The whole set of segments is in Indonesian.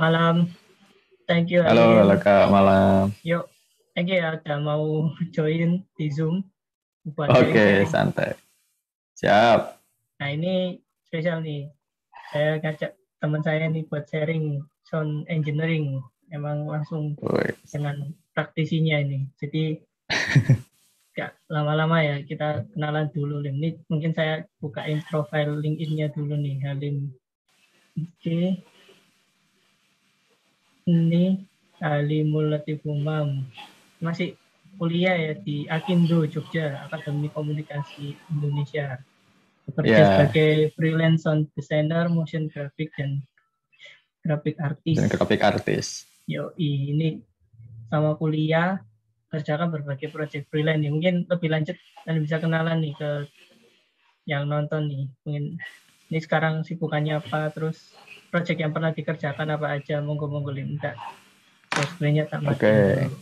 Malam, thank you Halo, halo Halim. Kak, malam. Yuk, thank you ya udah mau join di Zoom buat Oke, sharing-sharing. santai. Siap. Nah ini spesial nih, saya ngajak teman saya nih buat sharing sound engineering. Emang langsung Woi. dengan praktisinya ini. Jadi gak lama-lama ya, kita kenalan dulu Lim. Ini mungkin saya bukain profile LinkedIn-nya dulu nih Halim. Oke, ini Halimul Latif Umam. Masih kuliah ya di Akindo Jogja, Akademi Komunikasi Indonesia. Bekerja Ya, sebagai freelance sound designer, motion graphic dan graphic dan artist. grafik artis. Yo, ini sama kuliah kerjakan berbagai project freelance nih. Mungkin lebih lanjut dan bisa kenalan nih ke yang nonton nih. Mungkin ini sekarang sibukannya apa, terus project yang pernah dikerjakan apa aja. Monggo-monggo minta share screen-nya tak matiin Oke, dulu.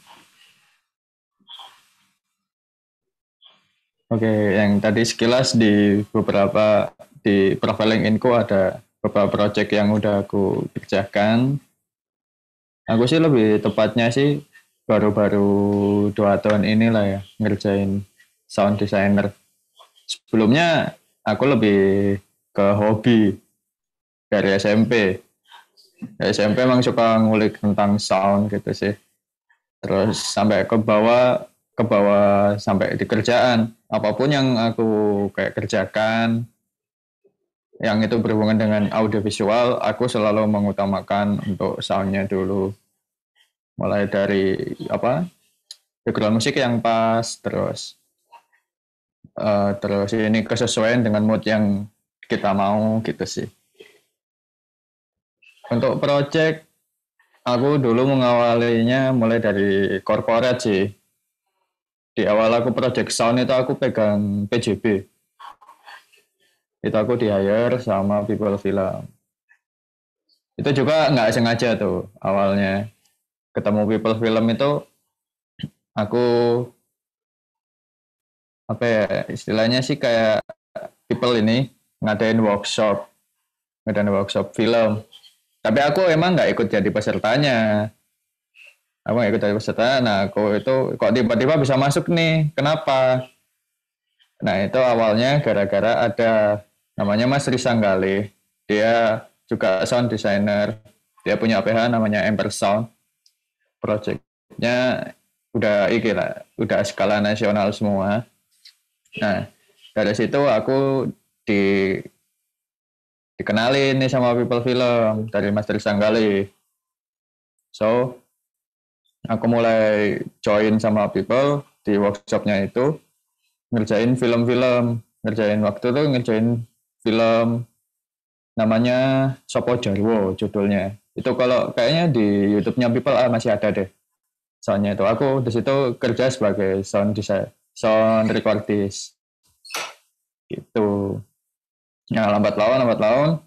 oke. Yang tadi sekilas di profiling info ada beberapa project yang udah aku kerjakan. Aku sih lebih tepatnya sih baru-baru 2 tahun inilah ya ngerjain sound designer. Sebelumnya aku lebih ke hobi dari SMP. Dari SMP emang suka ngulik tentang sound gitu sih. Terus sampai ke bawah sampai di kerjaan. Apapun yang aku kayak kerjakan, yang itu berhubungan dengan audiovisual, aku selalu mengutamakan untuk soundnya dulu. Mulai dari apa background musik yang pas, terus ini kesesuaian dengan mood yang kita mau gitu sih. Untuk project, aku dulu mengawalinya mulai dari corporate sih. Di awal aku project sound itu aku pegang PJB. Itu aku di hire sama People Film. Itu juga nggak sengaja tuh awalnya ketemu People Film itu aku apa ya istilahnya sih kayak People ini ngadain workshop film. Tapi aku emang nggak ikut jadi pesertanya. Aku nggak ikut jadi peserta. Nah aku itu kok tiba-tiba bisa masuk nih. Kenapa? Nah itu awalnya gara-gara ada namanya Mas Risanggali. Dia juga sound designer. Dia punya PH namanya Ember Sound. Projectnya udah skala nasional semua. Nah dari situ aku di, dikenalin nih sama People Film dari Mas Risanggali. So aku mulai join sama People di workshopnya itu ngerjain film-film, ngerjain film namanya Sopo Jarwo judulnya. Itu kalau kayaknya di YouTube-nya People masih ada deh. Soalnya itu aku di situ kerja sebagai sound design, sound recordist gitu. Nah, lambat laun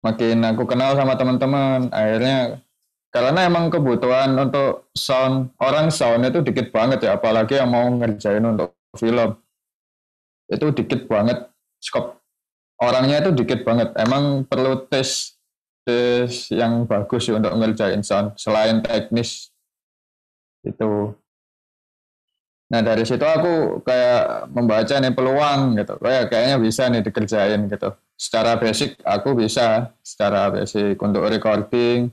makin aku kenal sama teman-teman. Akhirnya karena emang kebutuhan untuk sound itu dikit banget ya, apalagi yang mau ngerjain untuk film. Itu dikit banget skop orangnya itu dikit banget. Emang perlu tes tes yang bagus sih untuk ngerjain sound selain teknis itu. Nah dari situ aku kayak membaca nih peluang gitu. Kayaknya bisa nih dikerjain gitu. Secara basic untuk recording,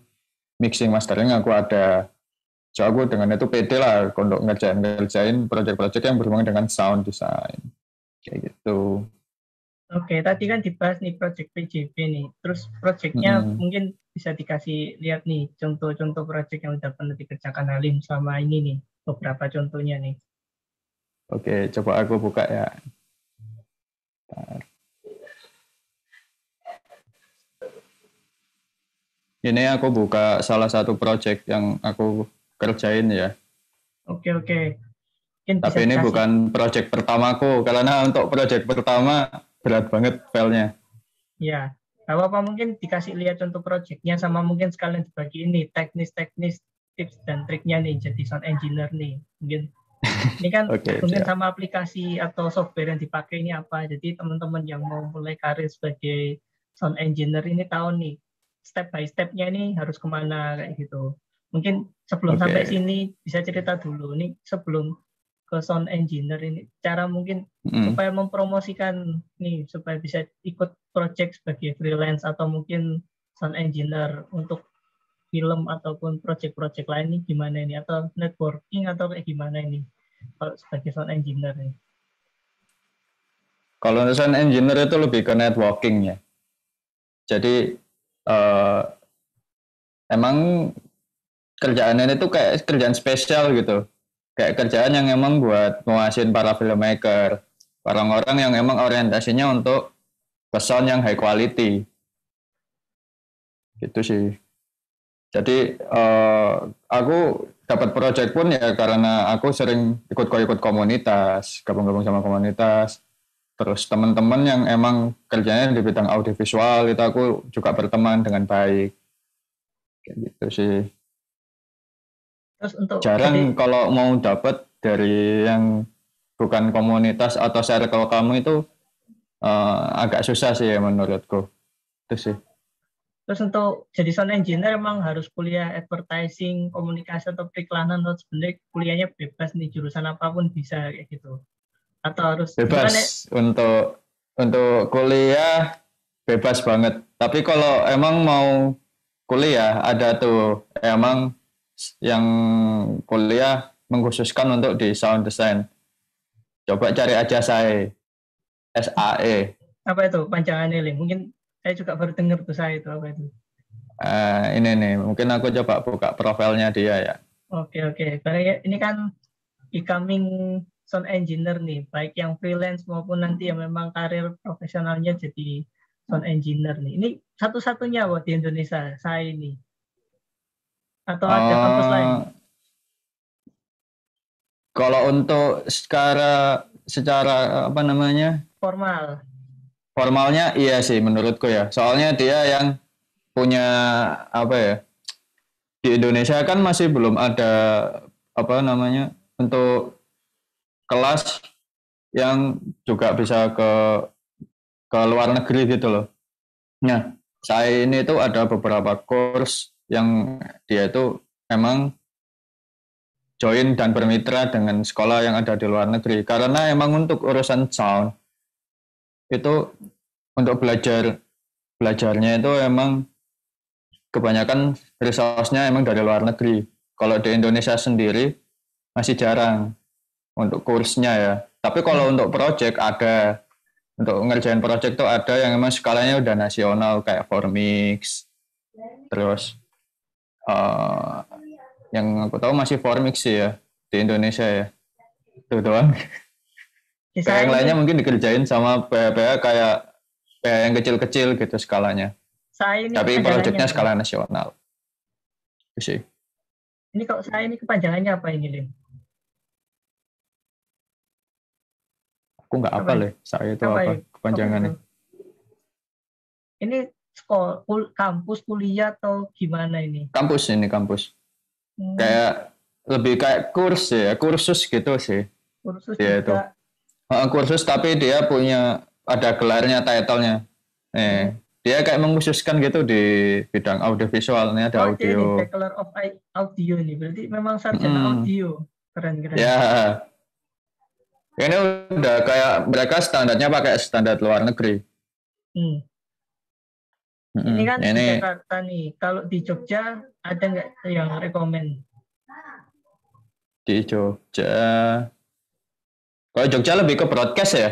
mixing, mastering aku ada. So aku dengan itu pede lah untuk ngerjain project-project yang berhubungan dengan sound design kayak gitu. Oke, tadi kan dibahas nih project PJB nih. Terus projectnya Mm-mm. mungkin bisa dikasih lihat nih contoh-contoh project yang udah pernah dikerjakan Halim sama ini nih. Beberapa contohnya nih. Oke, coba aku buka ya. Ini aku buka salah satu project yang aku kerjain ya. Oke, oke. Mungkin bisa Tapi ini dikasih. bukan project pertamaku, karena untuk project pertama berat banget filenya. Ya, apa-apa mungkin dikasih lihat contoh projectnya sama mungkin sekalian dibagi ini teknis-teknis tips dan triknya nih jadi sound engineer nih. Mungkin ini kan Oke, mungkin siap. sama aplikasi atau software yang dipakai ini apa. Jadi teman-teman yang mau mulai karir sebagai sound engineer ini tahu nih step by step-nya ini harus kemana kayak gitu. Mungkin sebelum sampai sini bisa cerita dulu nih sebelum ke sound engineer ini cara mungkin supaya mempromosikan nih supaya bisa ikut project sebagai freelance atau mungkin sound engineer untuk film ataupun project-project lain nih gimana ini atau networking atau kayak gimana ini kalau sebagai sound engineer nih. Kalau sound engineer itu lebih ke networking ya. Jadi emang kerjaannya itu kayak kerjaan spesial gitu. Kayak kerjaan yang emang buat nguasin para filmmaker, orang-orang yang emang orientasinya untuk ke sound yang high quality. Gitu sih. Jadi aku dapat project pun ya karena aku sering ikut komunitas, gabung-gabung sama komunitas. Terus teman-teman yang emang kerjanya di bidang audiovisual itu aku juga berteman dengan baik. Kayak gitu sih. Terus untuk jarang kalau mau dapat dari yang bukan komunitas atau circle kamu itu agak susah sih ya menurutku. Itu sih. Terus untuk jadi sound engineer emang harus kuliah advertising, komunikasi atau periklanan atau sebenarnya kuliahnya bebas nih jurusan apapun bisa kayak gitu. Atau harus bebas untuk kuliah bebas banget. Tapi kalau emang mau kuliah ada tuh emang yang kuliah mengkhususkan untuk di sound design. Coba cari aja saya SAE. Apa itu panjangannya, Lim? Mungkin saya juga baru dengar tuh saya itu apa itu. Ini nih, mungkin aku coba buka profilnya dia ya. Oke. Karena ini kan becoming sound engineer nih, baik yang freelance maupun nanti yang memang karir profesionalnya jadi sound engineer nih. Ini satu-satunya buat di Indonesia, saya ini. Atau ada kampus lain? Kalau untuk secara apa namanya? Formalnya iya sih menurutku ya. Soalnya dia yang punya apa ya? Di Indonesia kan masih belum ada apa namanya? Untuk kelas yang juga bisa ke luar negeri gitu loh. Nah, saya ini tuh ada beberapa course yang dia itu memang join dan bermitra dengan sekolah yang ada di luar negeri. Karena emang untuk urusan sound itu untuk belajarnya itu emang kebanyakan resource-nya emang dari luar negeri. Kalau di Indonesia sendiri masih jarang untuk kursnya ya. Tapi kalau untuk project ada, untuk ngerjain project tuh ada yang emang skalanya udah nasional kayak Formix. Terus yang aku tahu masih Formix sih ya di Indonesia ya. Itu doang. Yang lainnya mungkin dikerjain sama PH-PH kayak yang kecil-kecil gitu skalanya. Tapi proyeknya skala nasional. Itu sih. Ini kalau saya ini kepanjangannya apa ini, Lim? Aku nggak apa loh, saya itu apa kepanjangannya. Ini sekolah, kampus, kuliah atau gimana ini? Kampus ini, kampus. Kayak lebih kayak kurs ya, kursus gitu sih. Kursus dia juga. Itu. Kursus tapi dia punya ada gelarnya, title-nya. Dia kayak mengkhususkan gitu di bidang audiovisual. Ini ada audio. Ini Bachelor of Audio nih, berarti memang sarjana audio. Keren. Ya. Ini udah kayak mereka standarnya pakai standar luar negeri. Ini kan di Jakarta nih. Kalau di Jogja ada nggak yang rekomend? Di Jogja. Kalau Jogja lebih ke broadcast ya?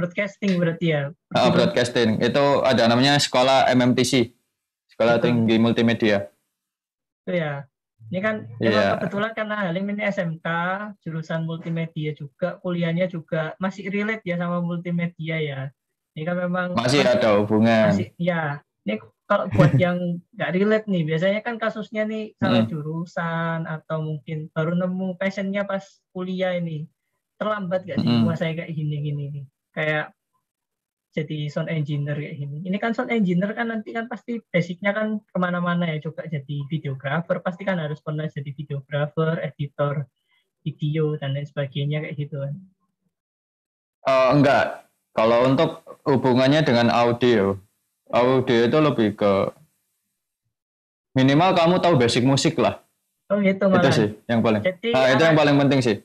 Broadcasting berarti ya? Broadcasting. Itu ada namanya sekolah MMTC. Sekolah Tinggi Multimedia. Itu ya. Ini kan emang kebetulan karena Halim ini SMK, jurusan multimedia juga, kuliahnya juga masih relate ya sama multimedia ya. Ini kan memang masih ada hubungan. Ini kalau buat yang nggak relate nih, biasanya kan kasusnya nih salah jurusan atau mungkin baru nemu passionnya pas kuliah ini. Terlambat nggak sih menguasai kayak gini nih? Kayak jadi sound engineer kayak gini. Ini kan sound engineer kan nanti kan pasti basicnya kan kemana-mana ya. Coba jadi videographer, pasti kan harus pernah jadi videographer, editor video, dan lain sebagainya kayak gitu kan. Enggak. Kalau untuk hubungannya dengan audio itu lebih ke minimal kamu tahu basic musik lah. Oh gitu Itu malah. sih yang paling. Jadi Nah, itu yang paling penting sih.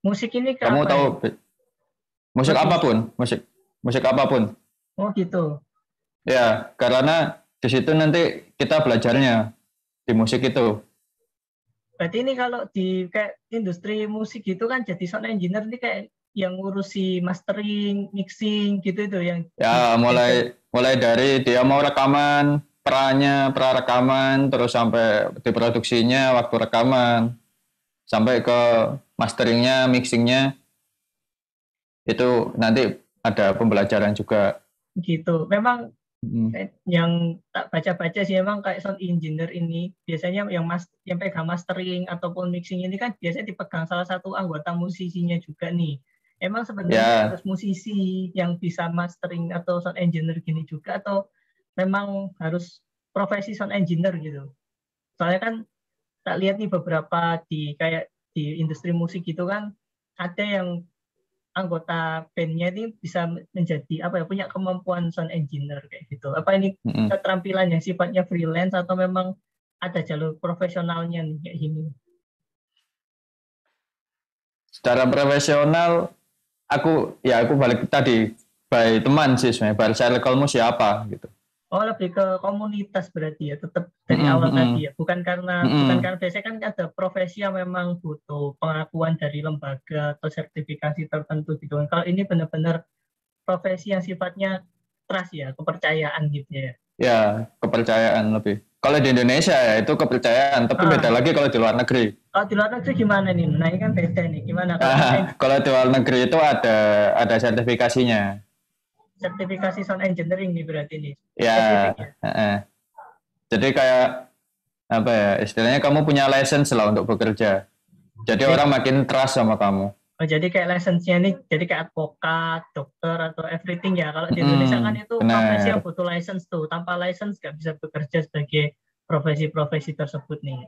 musik ini ke Kamu apa tahu ya? musik Lebih. apapun, musik apapun. Oh gitu. Ya, karena di situ nanti kita belajarnya di musik itu. Berarti ini kalau di kayak industri musik gitu kan jadi sound engineer ini kayak yang ngurusi mastering, mixing gitu itu yang di Ya, mulai dari dia mau rekaman, pra rekaman, terus sampai diproduksinya waktu rekaman, sampai ke masteringnya, mixingnya, itu nanti ada pembelajaran juga. gitu. Memang Hmm. yang tak baca-baca sih memang kayak sound engineer ini biasanya yang pegang mastering ataupun mixing ini kan biasanya dipegang salah satu anggota musisinya juga nih. Emang sebenarnya Ya, harus musisi yang bisa mastering atau sound engineer gini juga atau memang harus profesi sound engineer gitu. Soalnya kan tak lihat nih beberapa di kayak di industri musik gitu kan ada yang anggota bandnya ini bisa menjadi apa ya punya kemampuan sound engineer kayak gitu. Apa ini mm-mm. keterampilan yang sifatnya freelance atau memang ada jalur profesionalnya nih kayak gini? Secara profesional, aku balik tadi, by teman sih sebenarnya, by circle-mu siapa gitu. Oh lebih ke komunitas berarti ya tetap dari Mm-mm, awal mm-mm, tadi ya bukan karena mm-mm. biasanya kan ada profesi yang memang butuh pengakuan dari lembaga atau sertifikasi tertentu gitu. Kalau ini benar-benar profesi yang sifatnya trust ya kepercayaan gitu ya. Ya, kepercayaan lebih. Kalau di Indonesia ya itu kepercayaan, tapi beda Ah, lagi kalau di luar negeri. kalau di luar negeri gimana nih? Nah ini kan beda nih. Gimana kalau sound Kalau di luar negeri itu ada sertifikasinya. sertifikasi sound engineering nih berarti nih Ya, spesifik ya. jadi kayak apa ya, istilahnya kamu punya license lah untuk bekerja. Jadi Jadi, orang makin trust sama kamu. jadi kayak license-nya nih jadi kayak advokat, dokter atau everything ya. Kalau di Indonesia kan itu profesi yang Benar, butuh license tuh. Tanpa license nggak bisa bekerja sebagai profesi-profesi tersebut nih.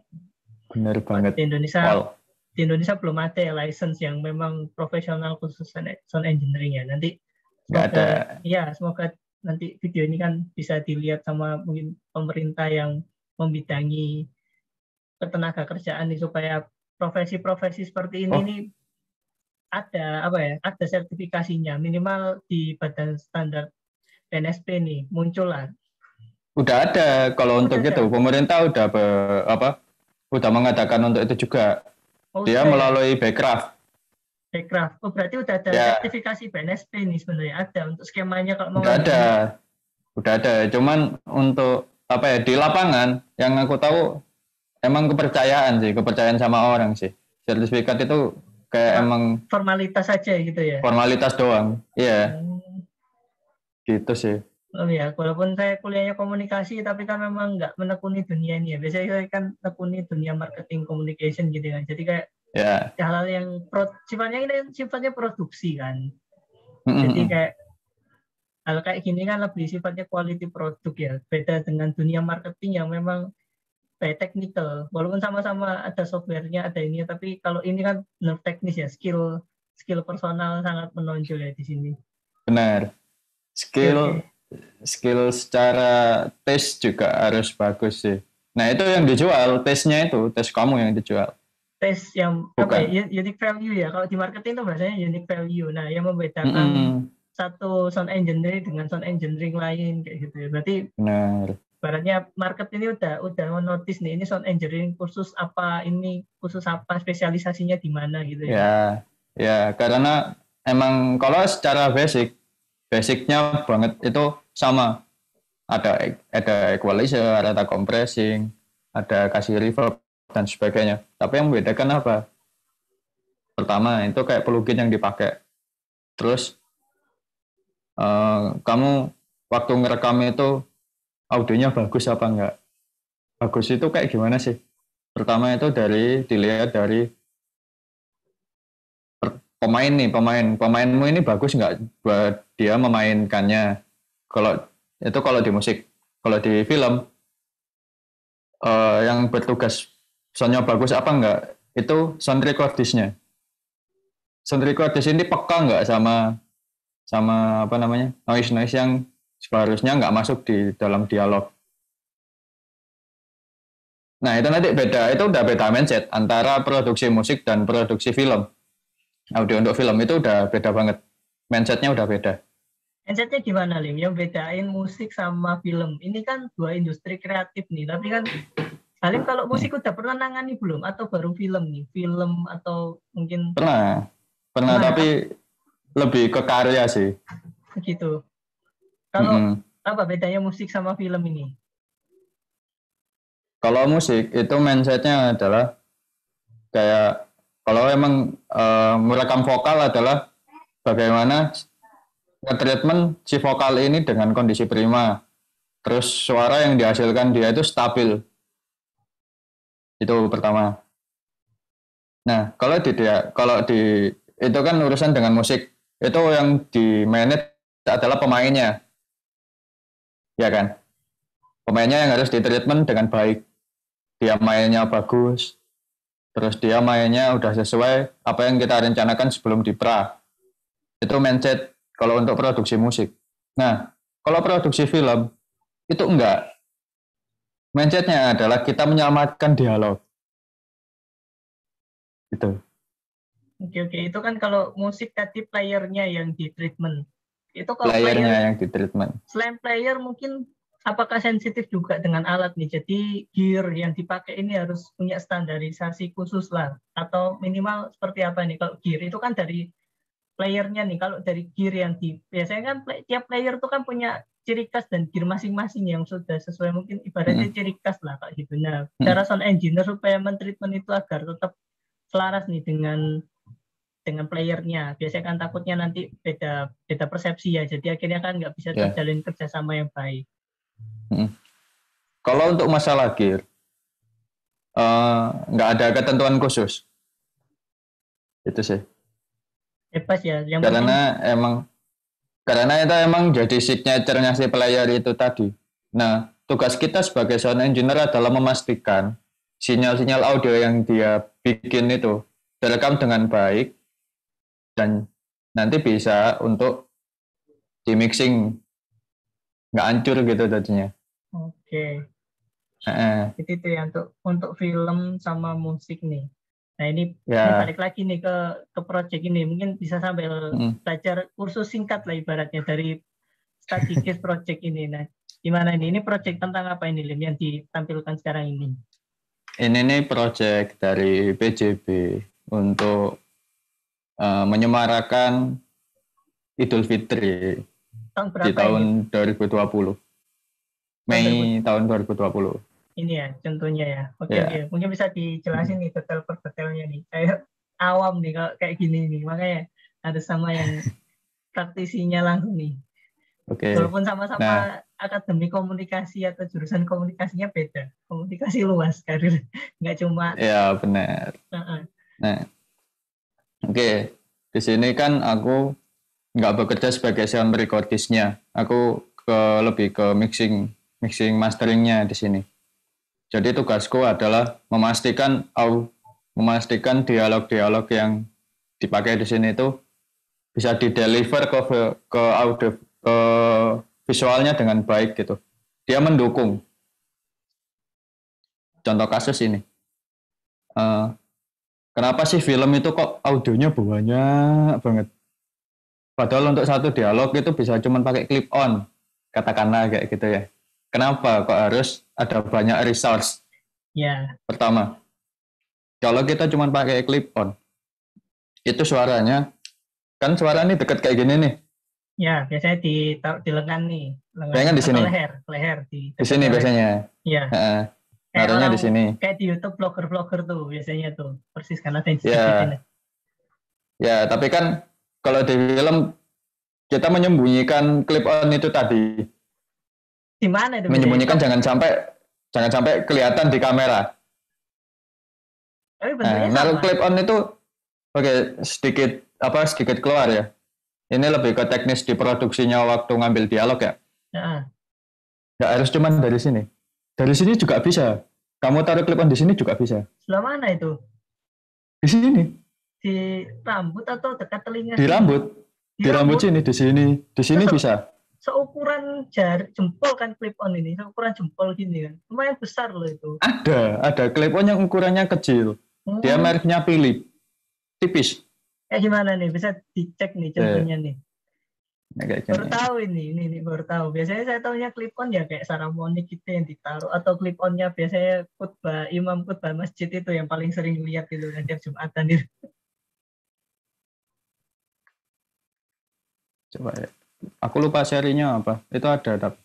benar Kalau banget. Di All Indonesia belum ada ya license yang memang profesional khusus sound engineering ya. Nanti nggak ada. semoga nanti video ini kan bisa dilihat sama mungkin pemerintah yang membidangi ketenaga kerjaan nih supaya profesi-profesi seperti ini Oh, nih ada apa ya ada sertifikasinya minimal di Badan Standar BNSP nih muncul lah. udah ada. Kalau Udah untuk itu, ada. pemerintah udah mengadakan untuk itu juga. Oh Dia udah ya. melalui Backcraft. Backcraft. Oh berarti udah ada Ya, sertifikasi BNSP nih sebenarnya ada untuk skemanya kalau mau udah ngambil ada. nih. Udah ada. Cuman untuk apa ya di lapangan yang aku tahu emang kepercayaan sama orang sih. Sertifikat itu kayak Cuma emang formalitas saja gitu ya. formalitas doang. Iya, Hmm. gitu sih. Oh ya, walaupun saya kuliahnya komunikasi, tapi kan memang nggak menekuni dunia ini ya. Biasanya saya kan menekuni dunia marketing communication gitu kan. Jadi kayak Ya. hal-hal yang sifatnya ini sifatnya produksi kan. Jadi Mm-mm. kayak hal kayak gini kan lebih sifatnya quality produk ya. Beda dengan dunia marketing yang memang kayak technical. Walaupun sama-sama ada softwarenya, ada ini, tapi kalau ini kan benar teknis ya, skill skill personal sangat menonjol ya di sini. Benar. Oke, Skill oke. skill secara tes juga harus bagus sih. Nah, itu yang dijual, tesnya itu, tes kamu yang dijual. Tes yang apa Bukan. ya unique value ya kalau di marketing itu bahasanya unique value. Nah yang membedakan Mm-mm. satu sound engineering dengan sound engineering lain kayak gitu ya. Berarti Benar. baratnya market ini udah menotis nih ini sound engineering khusus apa ini khusus apa spesialisasinya di mana gitu ya. Ya, ya karena emang kalau secara basicnya banget itu sama. Ada equalizer, ada compressing, ada kasih reverb dan sebagainya. Tapi yang membedakan apa? Pertama itu kayak plugin yang dipakai. Terus kamu waktu ngerekam itu audionya bagus apa enggak? Bagus itu kayak gimana sih? Pertama itu dilihat dari pemainmu ini bagus nggak buat dia memainkannya. Kalau di musik, kalau di film yang bertugas soundnya bagus apa enggak itu sound recordisnya. Sound recordis ini peka nggak sama sama apa namanya noise noise yang seharusnya nggak masuk di dalam dialog. Nah, itu nanti beda, itu udah beda mindset antara produksi musik dan produksi film. Audio untuk film itu udah beda banget. Mindsetnya udah beda. Mindsetnya gimana, Lim? Yang bedain musik sama film. Ini kan dua industri kreatif nih, tapi kan Halim kalau musik udah pernah nangani belum? Atau baru film nih? Film atau mungkin... Pernah tapi lebih ke karya sih. Begitu. Kalau apa bedanya musik sama film ini? Kalau musik itu mindsetnya adalah kayak kalau emang merekam vokal adalah bagaimana nge-treatment si vokal ini dengan kondisi prima. Terus suara yang dihasilkan dia itu stabil. Itu pertama. Nah, kalau di itu kan urusan dengan musik. Itu yang di manage adalah pemainnya. Ya kan? Pemainnya yang harus di-treatment dengan baik. Dia mainnya bagus, terus dia mainnya udah sesuai apa yang kita rencanakan sebelum dipra. Itu mindset kalau untuk produksi musik. Nah, kalau produksi film, itu enggak. Mindsetnya adalah kita menyelamatkan dialog. Gitu. Oke, itu kan kalau musik tadi playernya yang di treatment. Itu kalau playernya yang di treatment. Selain player mungkin apakah sensitif juga dengan alat nih? Jadi gear yang dipakai ini harus punya standarisasi khusus lah, atau minimal seperti apa nih? Kalau gear itu kan dari playernya nih. Kalau dari gear yang biasanya kan tiap player itu kan punya ciri khas dan gear masing-masing yang sudah sesuai, mungkin ibaratnya ciri khas lah kayak gitu. Nah, cara sound engineer supaya men-treatment itu agar tetap selaras nih dengan playernya. Biasanya kan takutnya nanti beda persepsi ya. Jadi akhirnya kan nggak bisa terjalin kerjasama yang baik. Kalau untuk masalah gear, nggak ada ketentuan khusus. Itu sih. Bebas ya. Karena itu emang jadi signature-nya si player itu tadi. Nah, tugas kita sebagai sound engineer adalah memastikan sinyal-sinyal audio yang dia bikin itu direkam dengan baik dan nanti bisa untuk di mixing nggak hancur gitu tadinya. Oke. Jadi itu ya untuk film sama musik nih. Nah ini balik lagi nih ke project ini. Mungkin bisa sambil belajar kursus singkat lah ibaratnya dari study case project ini. Nah gimana ini? Ini project tentang apa ini, Lim, yang ditampilkan sekarang ini? Ini nih project dari PJB untuk menyemarakan Idul Fitri di tahun 2020. Mei tahun 2020. Ini ya, contohnya ya. Oke. Mungkin bisa dijelasin nih detail per detailnya nih. Saya awam nih kalau kayak gini nih. Makanya harus sama yang praktisinya langsung nih. Walaupun sama-sama akademi komunikasi atau jurusan komunikasinya beda. Komunikasi luas, karir. Nggak cuma... Ya, benar. Nah, di sini kan aku nggak bekerja sebagai sound recordist-nya. Aku lebih ke mixing masteringnya di sini. Jadi tugasku adalah memastikan dialog-dialog yang dipakai di sini itu bisa dideliver ke audio, ke visualnya dengan baik gitu. Dia mendukung. Contoh kasus ini. Kenapa sih film itu kok audionya banyak banget? Padahal untuk satu dialog itu bisa cuma pakai clip on, katakanlah kayak gitu ya. Kenapa kok harus ada banyak resource? Pertama, kalau kita cuma pakai clip on, itu suaranya, kan suara ini dekat kayak gini nih. Ya, biasanya di lengan nih. Lengan di sini. Leher. Di sini biasanya. Iya. Naruhnya di sini. Kayak di YouTube vlogger tuh biasanya tuh persis karena ada Ya, tapi kan kalau di film kita menyembunyikan clip on itu tadi. Di mana itu? Menyembunyikan jangan sampai kelihatan di kamera. Naruh clip on itu sedikit keluar ya. Ini lebih ke teknis di produksinya waktu ngambil dialog ya. Nggak harus cuma dari sini. Dari sini juga bisa. Kamu taruh clip on di sini juga bisa. Sebelah mana itu? Di sini. Di rambut atau dekat telinga? Di rambut. Di rambut sini, di sini bisa. seukuran jempol kan clip on ini, seukuran jempol gini kan. Lumayan besar loh itu. Ada clip on yang ukurannya kecil. Dia mereknya Philips. Tipis. Gimana nih? Bisa dicek nih contohnya nih. Baru tahu ini baru tahu. Biasanya saya tahunya clip on ya kayak Saramonic gitu yang ditaruh, atau clip onnya biasanya imam khutbah masjid itu yang paling sering lihat gitu kan tiap Jumatan itu. Coba ya. Aku lupa serinya apa. Itu ada tapi.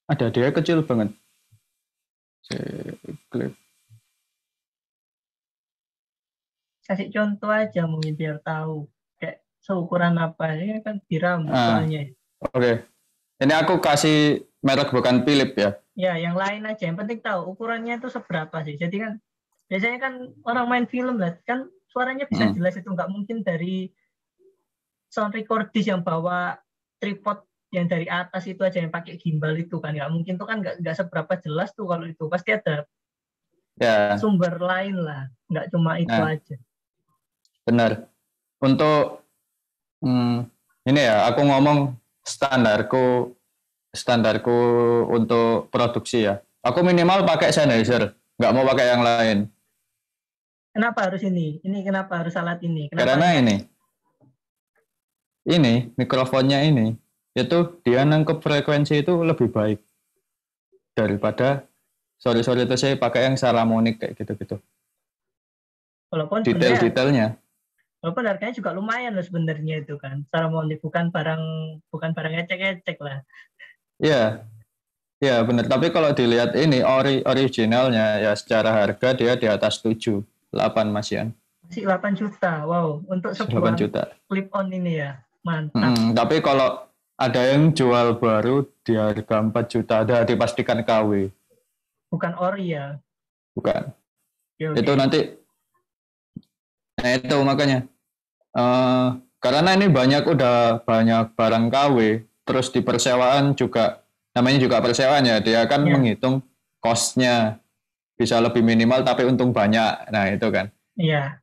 Ada, dia kecil banget. Clip. Kasih contoh aja mungkin biar tahu kayak seukuran apa. Ini kan di rambut soalnya. Oke. Ini aku kasih merek bukan Philips ya. Ya, yang lain aja. Yang penting tahu ukurannya itu seberapa sih. Jadi kan biasanya kan orang main film lah kan suaranya bisa jelas, itu nggak mungkin dari sound recordist yang bawa tripod yang dari atas itu aja yang pakai gimbal itu kan nggak mungkin tuh kan nggak seberapa jelas tuh, kalau itu pasti ada sumber lain lah, nggak cuma itu aja. Benar. Untuk ini ya aku ngomong standarku untuk produksi ya. Aku minimal pakai Sennheiser, nggak mau pakai yang lain. Kenapa harus ini? Kenapa harus alat ini? Karena ini mikrofonnya ini itu dia nangkep frekuensi itu lebih baik daripada sorry itu saya pakai yang Saramonic kayak gitu. Walaupun detailnya walaupun harganya juga lumayan loh sebenarnya itu kan. Saramonic bukan barang ecek-ecek lah. Iya benar, tapi kalau dilihat ini originalnya ya secara harga dia di atas 7, 8 Masian. Masih 8 juta. Wow, untuk sebuah clip on ini ya. Mantap. Tapi kalau ada yang jual baru di harga 4 juta, ada dipastikan KW. Bukan ori ya? Bukan. Okay. Itu nanti. Nah itu makanya. Karena ini udah banyak barang KW, terus di persewaan juga, namanya juga persewaan ya, dia kan menghitung cost-nya bisa lebih minimal tapi untung banyak. Nah itu kan. Iya.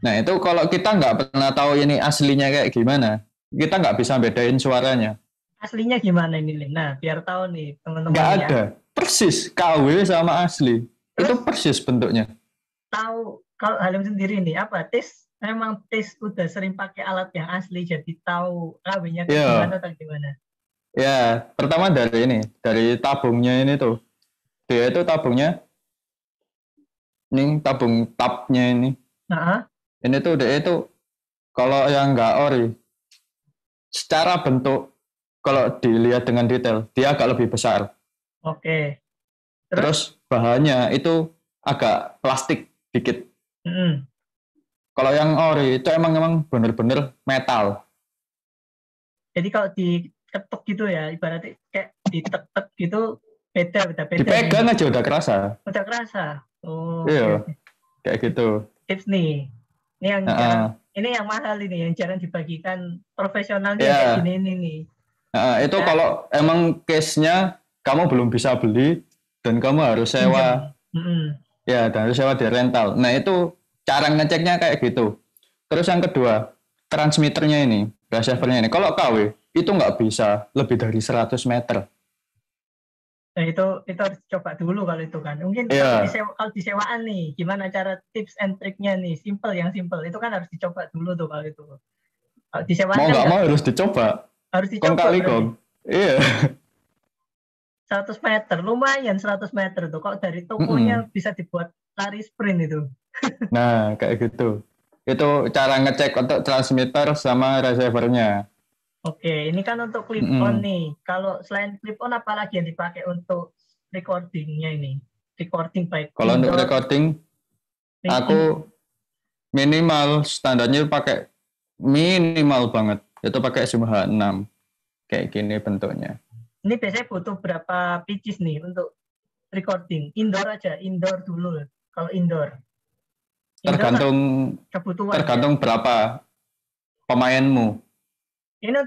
Nah itu kalau kita nggak pernah tahu ini aslinya kayak gimana, kita nggak bisa bedain suaranya. Aslinya gimana ini, Lin? Nah, biar tahu nih teman-teman. Nggak ada. Persis, KW sama asli. Terus, itu persis bentuknya. Tahu, kalau Halim sendiri nih, apa? Memang udah sering pakai alat yang asli, jadi tahu KW-nya gimana atau gimana? Ya, pertama dari tabungnya ini tuh. Dia itu tabungnya, ini tabung tabnya ini. Ini tuh dia itu, kalau yang nggak ori, secara bentuk, kalau dilihat dengan detail, dia agak lebih besar. Oke. Terus bahannya itu agak plastik dikit. Kalau yang ori itu emang bener-bener metal. Jadi kalau diketuk gitu ya, ibaratnya kayak ditek-tek gitu, beda. Dipegang aja udah kerasa. Udah kerasa. Oh. Iya. Okay. Kayak gitu. Tips nih. Ini yang mahal ini, yang jarang dibagikan profesionalnya kayak gini nih. Itu kalau emang case-nya kamu belum bisa beli dan kamu harus sewa. Ya, dan harus sewa di rental. Nah, itu cara ngeceknya kayak gitu. Terus yang kedua, transmitternya ini, receiver-nya ini. Kalau KW, itu nggak bisa lebih dari 100 meter. Nah, itu harus coba dulu kalau itu kan. Mungkin kalau disewaan nih, gimana cara tips and triknya nih? Yang simple. Itu kan harus dicoba dulu tuh kalau itu. Kalau disewaan mau nggak mau harus dicoba. Harus dicoba. Iya. 100 meter, lumayan 100 meter tuh. Kalau dari tokonya bisa dibuat lari sprint itu. Nah, kayak gitu. Itu cara ngecek untuk transmitter sama receiver-nya. Oke, ini kan untuk clip on nih. Kalau selain clip on, apalagi yang dipakai untuk recordingnya ini? Recording baik. Kalau untuk recording, aku minimal standarnya pakai minimal banget. Itu pakai Zoom H6. Kayak gini bentuknya. Ini biasanya butuh berapa pitches nih untuk recording? Indoor aja, indoor dulu. Kalau indoor tergantung berapa pemainmu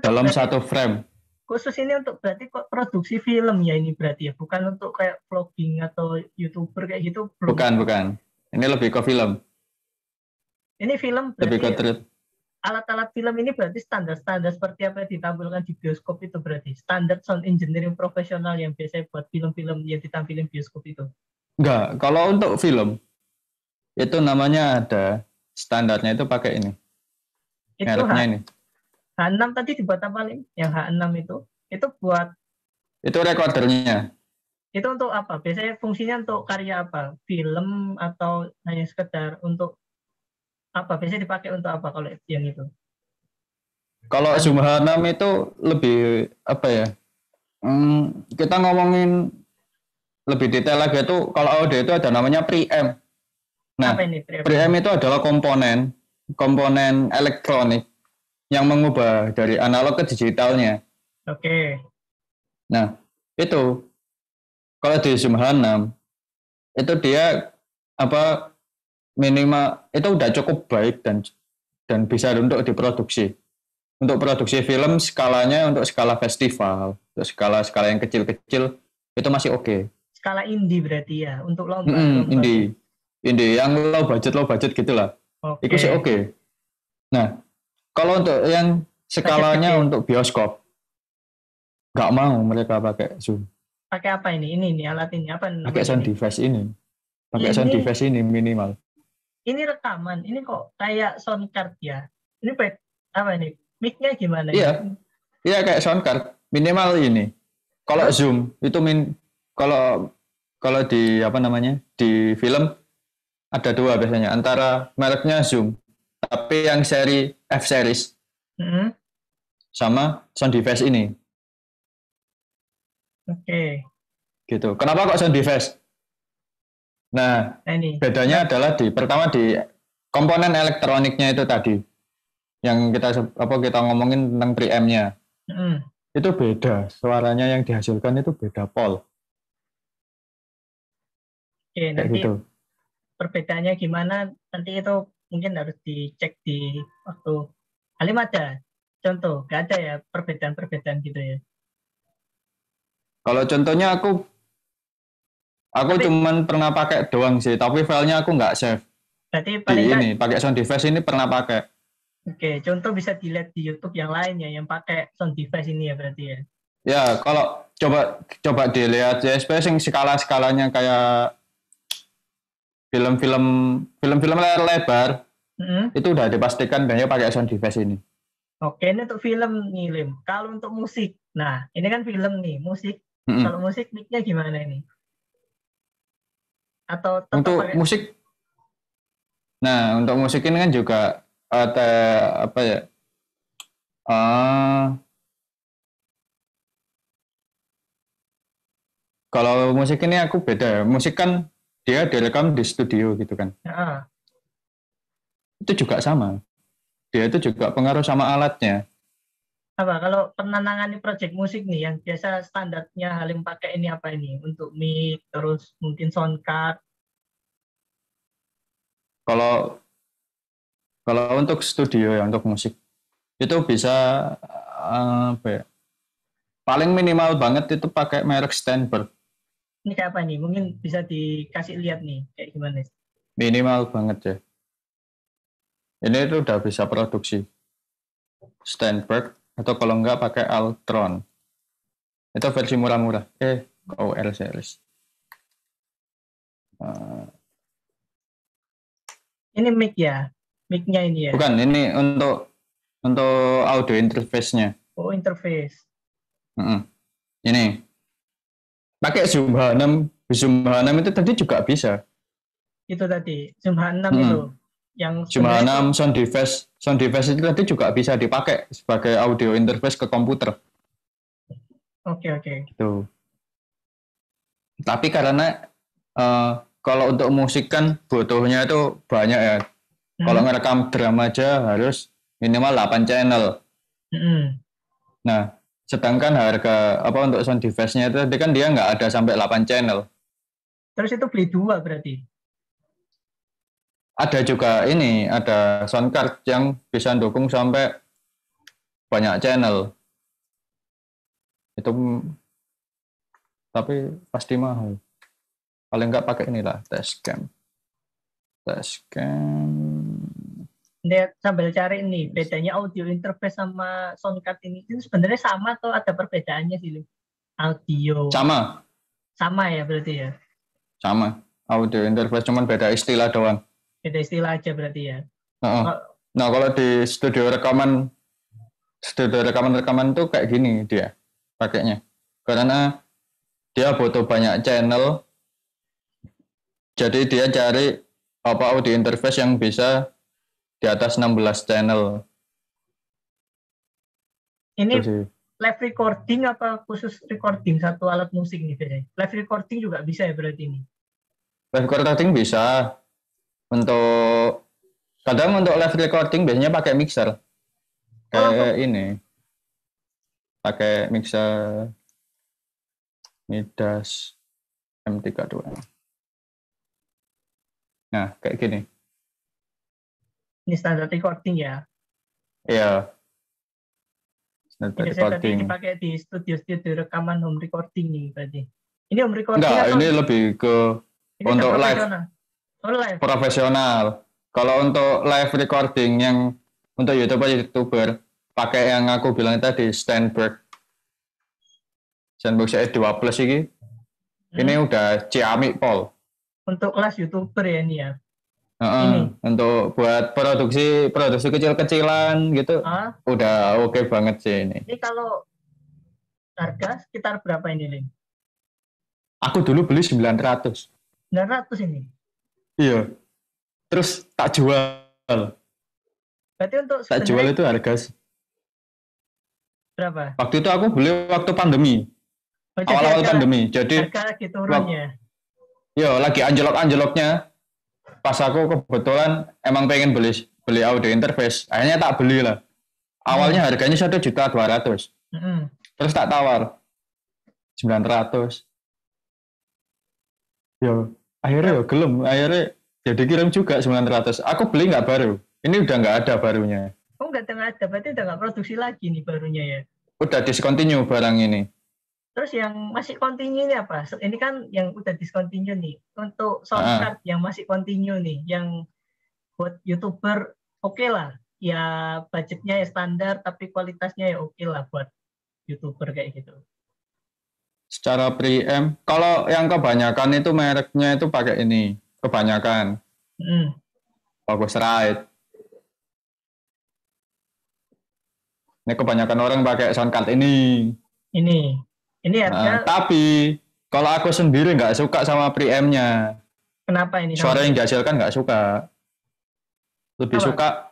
dalam satu frame. khusus ini untuk berarti kok produksi film ya ini berarti ya, bukan untuk kayak vlogging atau YouTuber kayak gitu belum. Bukan. Ini lebih ke film. Ini film Lebih ke berarti alat-alat film ini berarti standar-standar seperti apa yang ditampilkan di bioskop itu berarti standar sound engineering profesional yang biasanya buat film-film yang ditampilkan bioskop itu. enggak. Kalau untuk film itu namanya ada standarnya itu pakai ini. Itu Mereknya ini. H6 tadi dibuat apa nih? Yang H6 itu buat Itu recordernya. itu untuk apa? Biasanya fungsinya untuk karya apa? Film atau hanya sekedar untuk apa? Biasanya dipakai untuk apa kalau yang itu? Kalau Zoom H6 itu lebih apa ya? Kita ngomongin lebih detail lagi itu kalau audio itu ada namanya preamp. Nah, Apa ini preamp? preamp itu adalah komponen elektronik yang mengubah dari analog ke digitalnya. Oke. Nah, itu kalau di Zoom H6 itu dia apa minimal itu udah cukup baik dan bisa untuk diproduksi. Untuk produksi film skalanya untuk skala festival, untuk skala yang kecil-kecil itu masih oke. Skala indie berarti ya untuk lomba. Indie yang low budget gitulah. Oke. Itu sih oke. Nah, kalau untuk yang skalanya untuk bioskop nggak mau mereka pakai Zoom. Pakai apa ini? Ini alat ini apa? Pakai sound device ini. Pakai sound device ini minimal. Ini rekaman. Ini kok kayak sound card ya. Ini apa ini? Mic-nya gimana? Iya. Iya kayak sound card. Minimal ini. Kalau Zoom itu kalau di apa namanya? Di film ada dua biasanya. Antara mereknya Zoom, tapi yang seri F series. Sama sound device ini. Oke. Gitu. Kenapa kok sound device? Nah, bedanya adalah pertama di komponen elektroniknya itu tadi. Yang kita ngomongin tentang preamp-nya. Itu beda. Suaranya yang dihasilkan itu beda pol. Oke, nanti gitu. Perbedaannya gimana nanti itu mungkin harus dicek di waktu Halim ada contoh, gak ada ya perbedaan gitu ya? Kalau contohnya aku cuman pernah pakai doang sih, tapi filenya aku nggak save. Berarti ini pakai sound device ini pernah pakai. Oke, contoh bisa dilihat di YouTube yang lainnya yang pakai sound device ini ya berarti ya. Ya, kalau coba dilihat ya, spesies skalanya kayak film-film layar lebar, itu udah dipastikan banyak pakai sound device ini. Oke, ini untuk film nih, Lim. Kalau untuk musik, nah ini kan film nih, musik. Kalau musik mic-nya gimana ini? Atau untuk musik? Nah, untuk musik ini kan juga ada apa ya? Kalau musik ini aku beda ya. Musik kan dia direkam di studio gitu kan. Itu juga sama. Dia itu juga pengaruh sama alatnya. Apa kalau pernah nangani project musik nih yang biasa standarnya Halim pakai ini apa ini? Untuk mic, terus mungkin sound card. Kalau untuk studio ya, untuk musik itu bisa apa ya? Paling minimal banget itu pakai merek Steinberg. Ini kayak apa nih? Mungkin bisa dikasih lihat nih kayak gimana? Minimal banget ya. Ini itu udah bisa produksi Steinberg atau kalau enggak pakai Altron. Itu versi murah-murah. OL series. Ini mic ya? Mic-nya ini ya? Bukan, ini untuk audio interface-nya. Oh, interface. Ini. Pakai Zoom H6. Zoom H6 itu tadi juga bisa. Itu tadi, Zoom H6 itu. Yang Zoom H6, sound device itu tadi juga bisa dipakai sebagai audio interface ke komputer. Oke. Gitu. Tapi karena kalau untuk musik kan butuhnya itu banyak ya. Kalau ngerekam drama aja harus minimal 8 channel. Nah, sedangkan harga untuk sound device-nya itu tadi kan dia nggak ada sampai 8 channel. Terus itu beli 2 berarti? Ada juga ada sound card yang bisa dukung sampai banyak channel. Itu tapi pasti mahal. Paling nggak pakai inilah Tascam. Dia sambil cari nih bedanya audio interface sama soundcard ini itu sebenarnya sama atau ada perbedaannya sih, Lim? Audio sama ya berarti ya. Sama audio interface, cuman beda istilah doang. Beda istilah aja berarti ya. Nah kalau di studio rekaman tuh kayak gini dia pakainya, karena dia butuh banyak channel, jadi dia cari audio interface yang bisa di atas 16 channel. Ini live recording apa khusus recording satu alat musik nih biasanya? Live recording juga bisa ya berarti ini? Live recording bisa. Kadang untuk live recording biasanya pakai mixer. Kayak ini. Pakai mixer Midas M32. Nah, kayak gini. Ini standar recording ya? Iya. Standar recording. Ini dipakai di studio rekaman home recording nih berarti. Ini home recording enggak, ini lebih ke ini untuk live. Live profesional. Kalau untuk live recording yang untuk YouTuber pakai yang aku bilang tadi Steinberg E2 Plus ini. Ini udah ciamik pol. Untuk kelas YouTuber ya ini ya. Ini untuk buat produksi kecil-kecilan gitu. Udah oke banget sih ini. Ini kalau harga sekitar berapa ini, Lim? Aku dulu beli 900. 900 ini. Iya. Terus tak jual. Berarti untuk tak jual itu harga berapa? Waktu itu aku beli waktu pandemi. Awal-awal pandemi. Jadi harga lagi turunnya. Yo, lagi anjlok-anjloknya. Pas aku kebetulan emang pengen beli audio interface. Akhirnya tak beli lah. Awalnya harganya 1.200.000. Terus tak tawar 900. Yo, akhirnya gelem. Akhirnya jadi kirim juga 900. Aku beli nggak baru. Ini udah nggak ada barunya. Oh, nggak ada. Berarti udah nggak produksi lagi nih barunya ya? Udah discontinue barang ini. Terus yang masih continue ini apa? Ini kan yang udah discontinue nih. Untuk soundcard yang masih continue nih. Yang buat YouTuber oke lah. Ya budgetnya ya standar, tapi kualitasnya ya oke lah buat YouTuber kayak gitu. Secara preamp, kalau yang kebanyakan itu mereknya itu pakai ini. Kebanyakan. Focusrite. Ini kebanyakan orang pakai soundcard ini. Ini harga. Tapi kalau aku sendiri nggak suka sama preampnya. Kenapa ini? Suara yang dihasilkan nggak suka. Lebih suka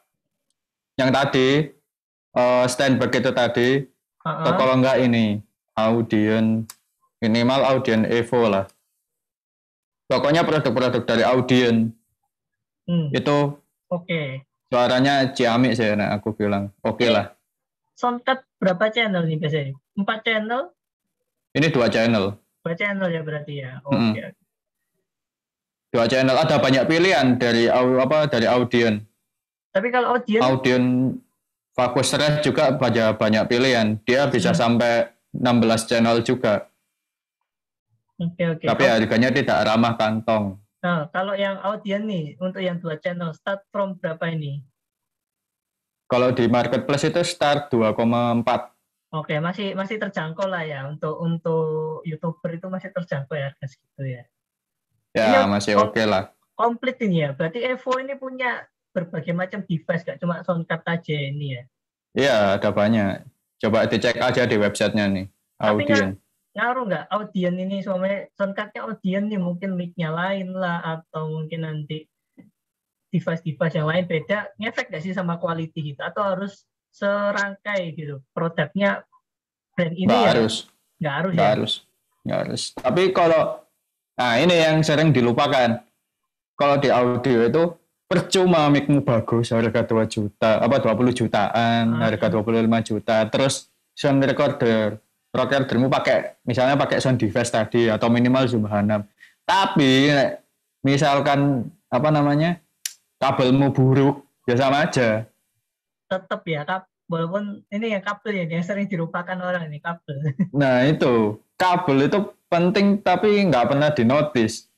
yang tadi Steinberg itu tadi. Atau kalau nggak ini Audien, minimal Audien Evo lah. Pokoknya produk-produk dari Audien itu suaranya ciamik sih, aku bilang oke lah. Soundcard berapa channel nih biasanya? 4 channel? Ini 2 channel. 2 channel ya berarti ya. Oke. 2 channel, ada banyak pilihan dari Audien. Tapi kalau Audien Focusrite juga banyak pilihan. Dia bisa sampai 16 channel juga. Oke. Tapi harganya tidak ramah kantong. Nah, kalau yang Audien nih, untuk yang 2 channel, start from berapa ini? Kalau di marketplace itu start 2,4. Oke, masih terjangkau lah ya. Untuk YouTuber itu masih terjangkau ya harga segitu ya. Ya, ini masih oke lah. Komplit ini ya. Berarti Evo ini punya berbagai macam device, gak cuma soundcard aja ini ya. Iya, ada banyak. Coba dicek aja di websitenya nih, Audien. Ngaruh nggak Audien ini soundcardnya Audien nih, mungkin mic-nya lain lah, atau mungkin nanti device-device yang lain beda, ngefek nggak sih sama quality gitu? Atau harus serangkai gitu produknya brand ini? Nggak harus. Tapi kalau ini yang sering dilupakan, kalau di audio itu percuma mic-mu bagus harga 2 juta, 20 jutaan, harga 25 juta, terus sound recordermu misalnya pakai sound device tadi atau minimal zoom H6. Tapi misalkan kabelmu buruk, ya sama aja. Tetap ya, Walaupun ini ya kabel ya, yang sering dilupakan orang ini kabel. Nah itu, kabel itu penting tapi nggak pernah dinotis.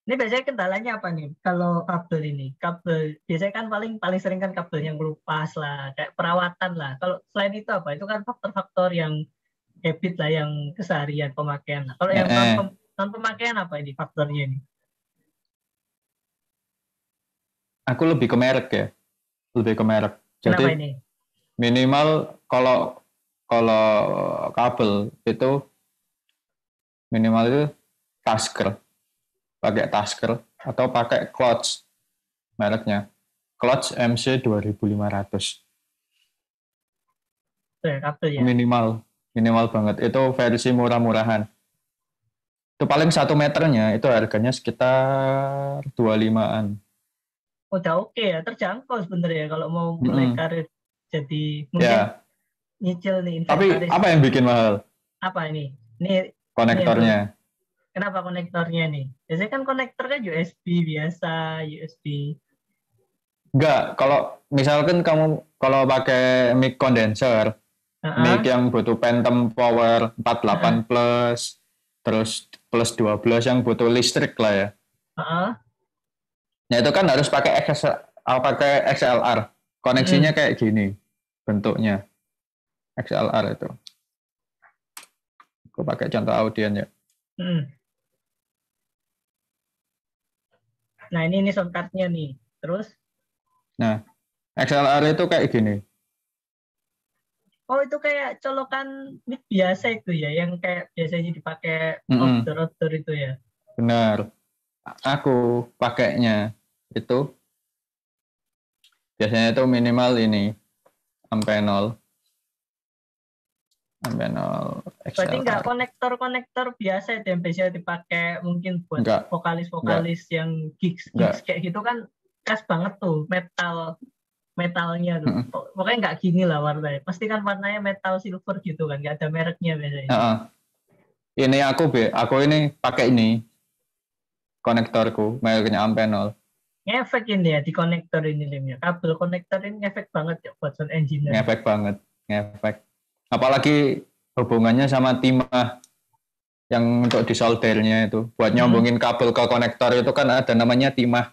Ini biasanya kendalanya apa nih? Kalau kabel ini, kabel biasanya kan paling paling sering kan kabel yang kelupas lah, kayak perawatan lah. Kalau selain itu apa? Itu kan faktor-faktor yang habit lah, yang keseharian pemakaian lah. Kalau Eh, yang eh, non pemakaian apa ini faktornya ini? aku lebih ke merek ya, lebih ke merek. Kenapa Jadi ini? minimal kalau kalau kabel itu minimal itu Tasker, pakai Tasker atau pakai Clutch mereknya. Clutch MC 2500. Tuh ya, kabel ya. Minimal, minimal banget. Itu versi murah-murahan. Itu paling 1 meternya itu harganya sekitar 25-an. Udah oke ya, terjangkau sebenarnya kalau mau mulai Mm-mm. karir jadi mungkin Ya, nyicil nih tapi inventaris. apa yang bikin mahal? Apa ini? Ini yang belum. Konektornya. Kenapa konektornya nih? Biasanya kan konektor kan USB biasa, USB. Enggak, kalau misalkan kamu kalau pakai mic condenser, mic Heeh, yang butuh Phantom Power heeh, 48 plus, terus plus 12 yang butuh listrik lah ya. heeh. Nah itu kan harus pakai XLR. Koneksinya Mm, kayak gini bentuknya XLR itu. Aku pakai contoh audien ya. mm. Nah ini sound card-nya nih. Terus, Nah XLR itu kayak gini. oh itu kayak colokan mic biasa itu ya, yang kayak biasanya dipakai Mm-mm, outdoor-outdoor itu ya. benar. Aku pakainya itu biasanya itu minimal ini Ampenol, Ampenol Berarti nggak XLR. konektor-konektor biasa itu yang biasa dipakai mungkin buat Enggak, enggak, vokalis-vokalis yang gigs-gigs enggak. kayak gitu kan khas banget tuh metalnya tuh. Mm-mm. Pokoknya nggak gini lah warnanya. Pasti kan warnanya metal silver gitu kan, nggak ada mereknya biasanya. Uh-uh. Ini aku ini pakai ini konektorku mereknya Ampenol. Ngefek ini ya di konektor ini Lim ya. Kabel konektor ini ngefek banget ya buat sound engineer. Ngefek banget, ngefek. Apalagi hubungannya sama timah yang untuk disoldernya itu. Buat Hmm. nyambungin kabel ke konektor itu kan ada namanya timah.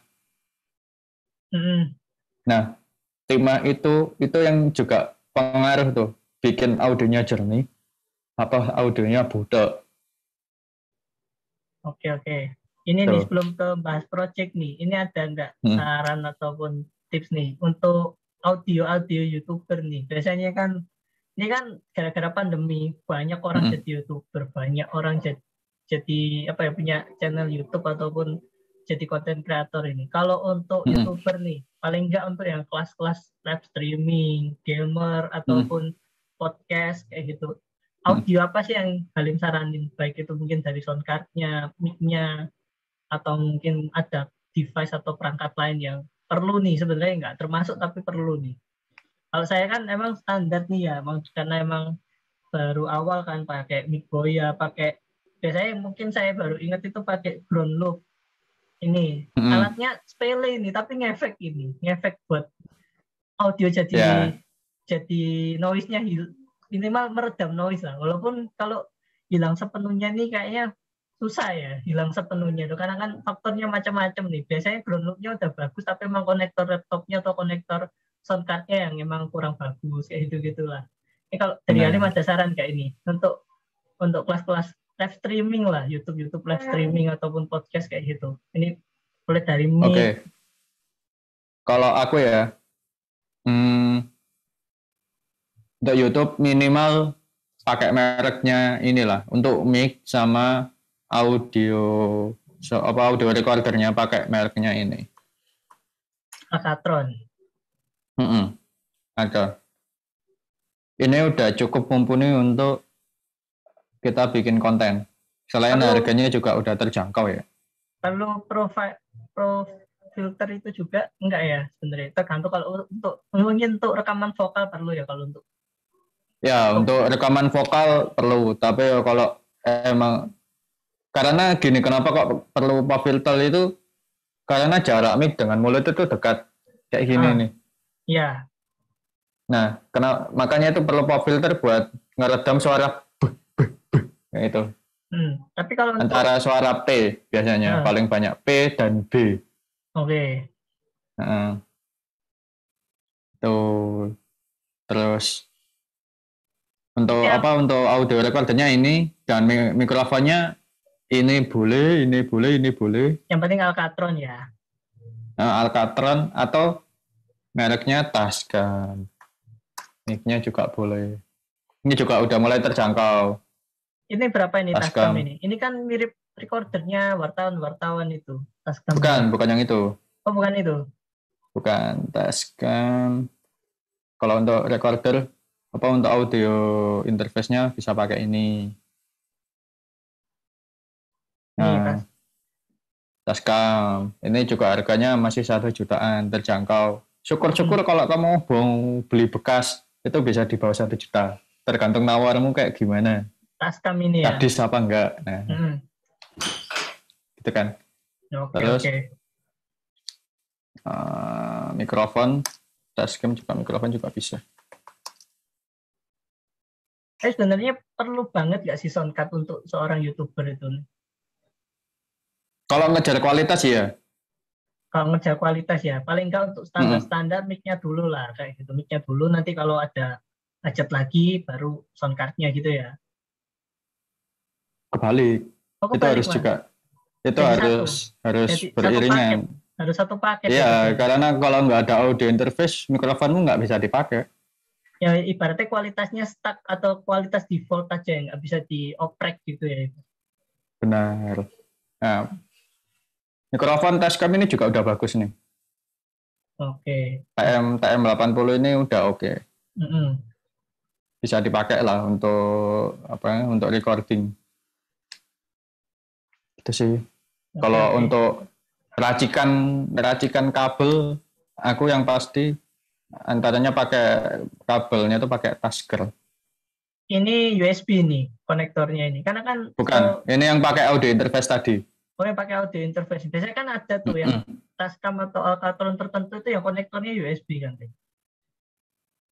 Hmm. Nah, timah itu yang juga pengaruh tuh bikin audionya jernih apa audionya budak. Oke, oke. Ini nih Tuh. sebelum ke bahas project nih, ini ada nggak Hmm. saran ataupun tips nih untuk audio-audio YouTuber nih? Biasanya kan ini kan gara-gara pandemi banyak orang Hmm. jadi YouTuber, banyak orang jadi apa ya, punya channel YouTube ataupun jadi content creator ini. Kalau untuk Hmm. YouTuber nih, paling nggak untuk yang kelas-kelas live streaming, gamer Hmm. ataupun podcast kayak gitu. Hmm. Audio apa sih yang Halim saranin? Baik itu mungkin dari sound card-nya, mic-nya, atau mungkin ada device atau perangkat lain yang perlu nih, sebenarnya nggak termasuk tapi perlu nih. Kalau saya kan emang standar nih ya, karena emang baru awal kan pakai mic Boya, pakai biasanya mungkin saya baru ingat itu pakai ground loop. Ini Hmm. alatnya sepele ini tapi ngefek buat audio jadi Ya, noise-nya minimal meredam noise lah. Walaupun kalau hilang sepenuhnya nih kayaknya susah ya hilang sepenuhnya itu karena kan faktornya macam-macam nih. Biasanya ground loop-nya udah bagus tapi emang konektor laptopnya atau konektor sound card-nya yang emang kurang bagus kayak gitu-gitulah. Ini kalau dari Halim benar. ada saran kayak ini untuk kelas-kelas live streaming lah, YouTube live streaming ataupun podcast kayak gitu. Ini boleh dari mic. Oke, kalau aku ya, hmm, untuk YouTube minimal pakai mereknya inilah untuk mic sama audio apa audio recordernya pakai mereknya ini. Akatron. Mm-mm, ada. Ini udah cukup mumpuni untuk kita bikin konten. Selain Perlu harganya juga udah terjangkau ya. perlu pro filter itu juga enggak ya sebenarnya tergantung kalau untuk mungkin untuk rekaman vokal perlu ya kalau untuk Ya oh, untuk rekaman vokal perlu, tapi ya kalau emang karena gini kenapa kok perlu pop filter itu karena jarak mic dengan mulut itu dekat kayak gini ah nih. ya Nah, makanya itu perlu pop filter buat ngeredam suara kayak itu. Tapi kalau untuk Antara suara P biasanya paling banyak P dan B. Oke. Tuh. Terus untuk apa? Untuk audio recordernya ini dan mikrofonnya ini boleh, ini boleh, ini boleh. Yang penting Alcatron ya. Alcatron atau mereknya Tascam. Mic-nya juga boleh. Ini juga udah mulai terjangkau. Ini berapa ini Tascam Tascam ini? Ini kan mirip recordernya wartawan itu. Tascam. Bukan yang itu. Oh, bukan itu. Bukan Tascam. Kalau untuk recorder untuk audio interface-nya bisa pakai ini. Nah, Tascam. Ini juga harganya masih 1 jutaan, terjangkau. Syukur-syukur kalau kamu mau beli bekas itu bisa di bawah 1 juta. Tergantung nawarmu kayak gimana. Tascam ini ya. Sadis apa enggak. Nah. Gitu kan. Terus mikrofon, Tascam juga mikrofon juga bisa. Sebenarnya perlu banget nggak sih soundcard untuk seorang YouTuber itu? Kalau ngejar kualitas ya. Kalau ngejar kualitas ya, paling nggak untuk standar mic-nya dulu lah, kayak gitu. Mic-nya dulu, nanti kalau ada budget lagi, baru soundcard-nya gitu ya. Kebalik. Itu harus mas. Juga. Itu jadi harus beriringan. Harus satu paket. Iya, karena kalau nggak ada audio interface, mikrofonmu nggak bisa dipakai. Ya ibaratnya kualitasnya stuck atau kualitas default aja, nggak bisa dioprek gitu ya. Benar. Nah, mikrofon Tascam ini juga udah bagus nih. Oke. TM80 ini udah oke. Bisa dipakai lah untuk untuk recording. Itu sih. Kalau untuk racikan kabel, aku yang pasti antaranya pakai kabelnya tuh pakai Tascam. Ini USB nih konektornya ini, karena kan bukan. Ini yang pakai audio interface tadi. Oh, yang pakai audio interface. Biasanya kan ada tuh yang Tascam atau Alcatron tertentu itu yang konektornya USB kan?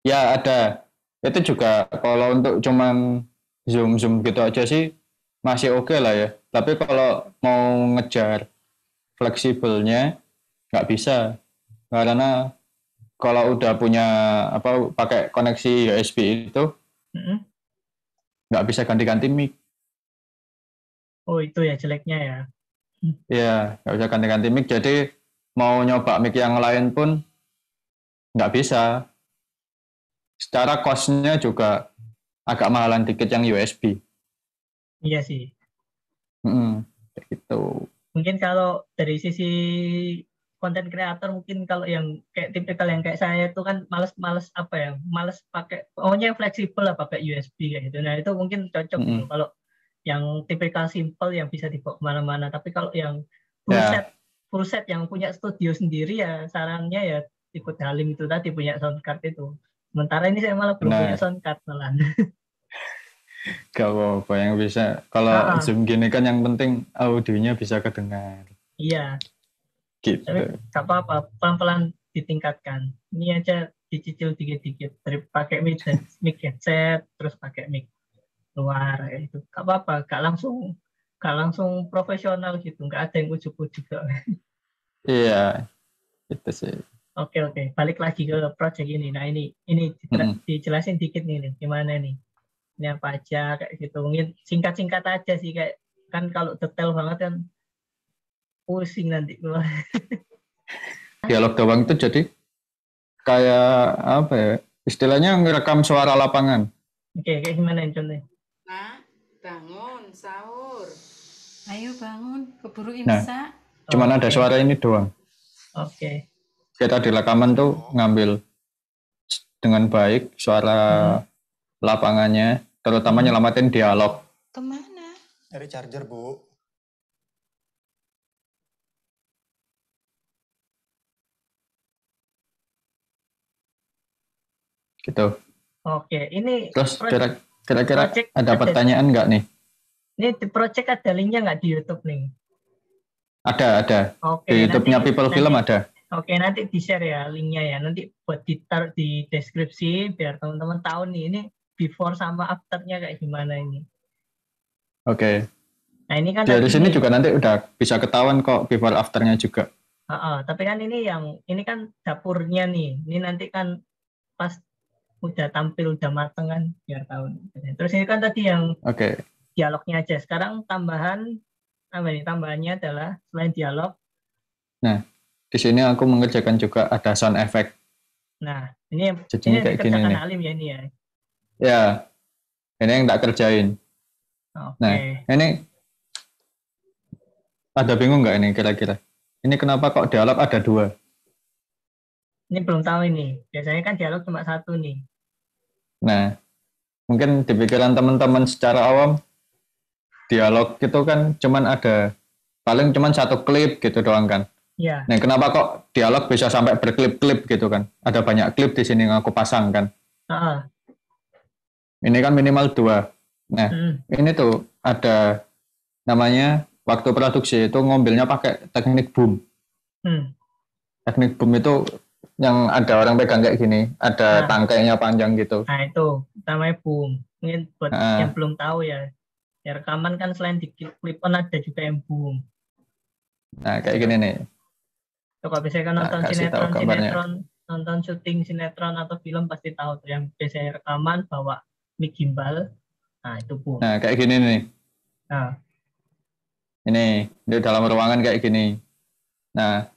Ya ada. Itu juga kalau untuk cuman zoom gitu aja sih masih oke lah ya. Tapi kalau mau ngejar fleksibelnya nggak bisa, karena kalau udah punya pakai koneksi USB itu nggak bisa ganti-ganti mic. Oh, itu ya jeleknya ya. Iya, nggak bisa ganti-ganti mic. Jadi mau nyoba mic yang lain pun nggak bisa. Secara cost-nya juga agak mahalan dikit yang USB. Iya sih. Gitu. Mungkin kalau dari sisi konten kreator, mungkin kalau yang kayak tipikal yang kayak saya itu kan males pakai, pokoknya yang fleksibel lah pakai USB kayak gitu. Nah itu mungkin cocok gitu. Kalau yang tipikal simple yang bisa dibawa kemana-mana. Tapi kalau yang full set yang punya studio sendiri ya sarannya ya ikut Halim itu tadi, punya soundcard itu. Sementara ini saya malah belum punya soundcard malah. Gak apa-apa yang bisa. Kalau Zoom gini kan yang penting audionya bisa kedengar. Iya. Gitu. Tapi gak apa-apa, pelan-pelan ditingkatkan. Ini aja dicicil dikit-dikit. Dari pakai mic headset, terus pakai mic luar itu. Gak apa-apa, gak langsung profesional gitu. Gak ada yang ujuk-ujuk. Iya, itu sih. Oke. Balik lagi ke project ini. Nah ini dijelasin dikit nih, gimana nih? Ini apa aja kayak gitu. Mungkin singkat-singkat aja sih, kayak kan kalau detail banget kan pusing nanti. Dialog doang itu jadi kayak istilahnya ngerekam suara lapangan. Oke, kayak gimana contohnya? Nah, bangun sahur. Ayo bangun, keburu imsak. Nah, cuman ada suara ini doang. Oke. Kita di rekaman tuh ngambil dengan baik suara lapangannya, terutama nyelamatin dialog. Kemana? Cari charger, Bu. Gitu. Oke, ini terus kira-kira ada pertanyaan nggak nih? Ini project ada linknya nggak di YouTube nih? Ada. Oke, di YouTube-nya People Film ada. Oke, nanti di-share ya linknya ya. Nanti buat ditaruh di deskripsi biar teman-teman tahu nih ini before sama after-nya kayak gimana ini. Oke. Nah, ini kan Dari tadi sini nih. juga nanti udah bisa ketahuan kok before afternya juga. Tapi kan ini kan dapurnya nih. Ini nanti kan pas udah tampil udah mateng kan biar tahu. Terus ini kan tadi yang Oke. dialognya aja. Sekarang tambahannya adalah selain dialog. Nah, di sini aku mengerjakan juga ada sound effect. Nah, ini Jadinya kayak gini dikerjakan nih. Alim ya ini ya. Ya, ini yang tak kerjain. Oke. Nah, ini ada bingung nggak ini kira-kira? Ini kenapa kok dialog ada 2? Ini belum tahu ini. Biasanya kan dialog cuma 1 nih. Nah, mungkin di pikiran teman-teman secara awam, dialog itu kan paling cuman 1 klip gitu doang kan. Iya. Nah, kenapa kok dialog bisa sampai berklip-klip gitu kan? Ada banyak klip di sini yang aku pasang kan. Ini kan minimal 2. Nah, ini tuh ada namanya waktu produksi itu ngambilnya pakai teknik boom. Teknik boom itu yang ada orang pegang kayak gini, ada tangkainya panjang gitu. Nah, itu namanya boom. Mungkin buat yang belum tahu ya. Ya, rekaman kan selain di clip on ada juga yang boom. Nah, kayak gini nih. Kalau biasanya kan nonton syuting sinetron atau film pasti tahu tuh yang biasanya rekaman bawa mic gimbal. Nah, itu boom. Nah, kayak gini nih. Nah. Ini di dalam ruangan kayak gini. Nah,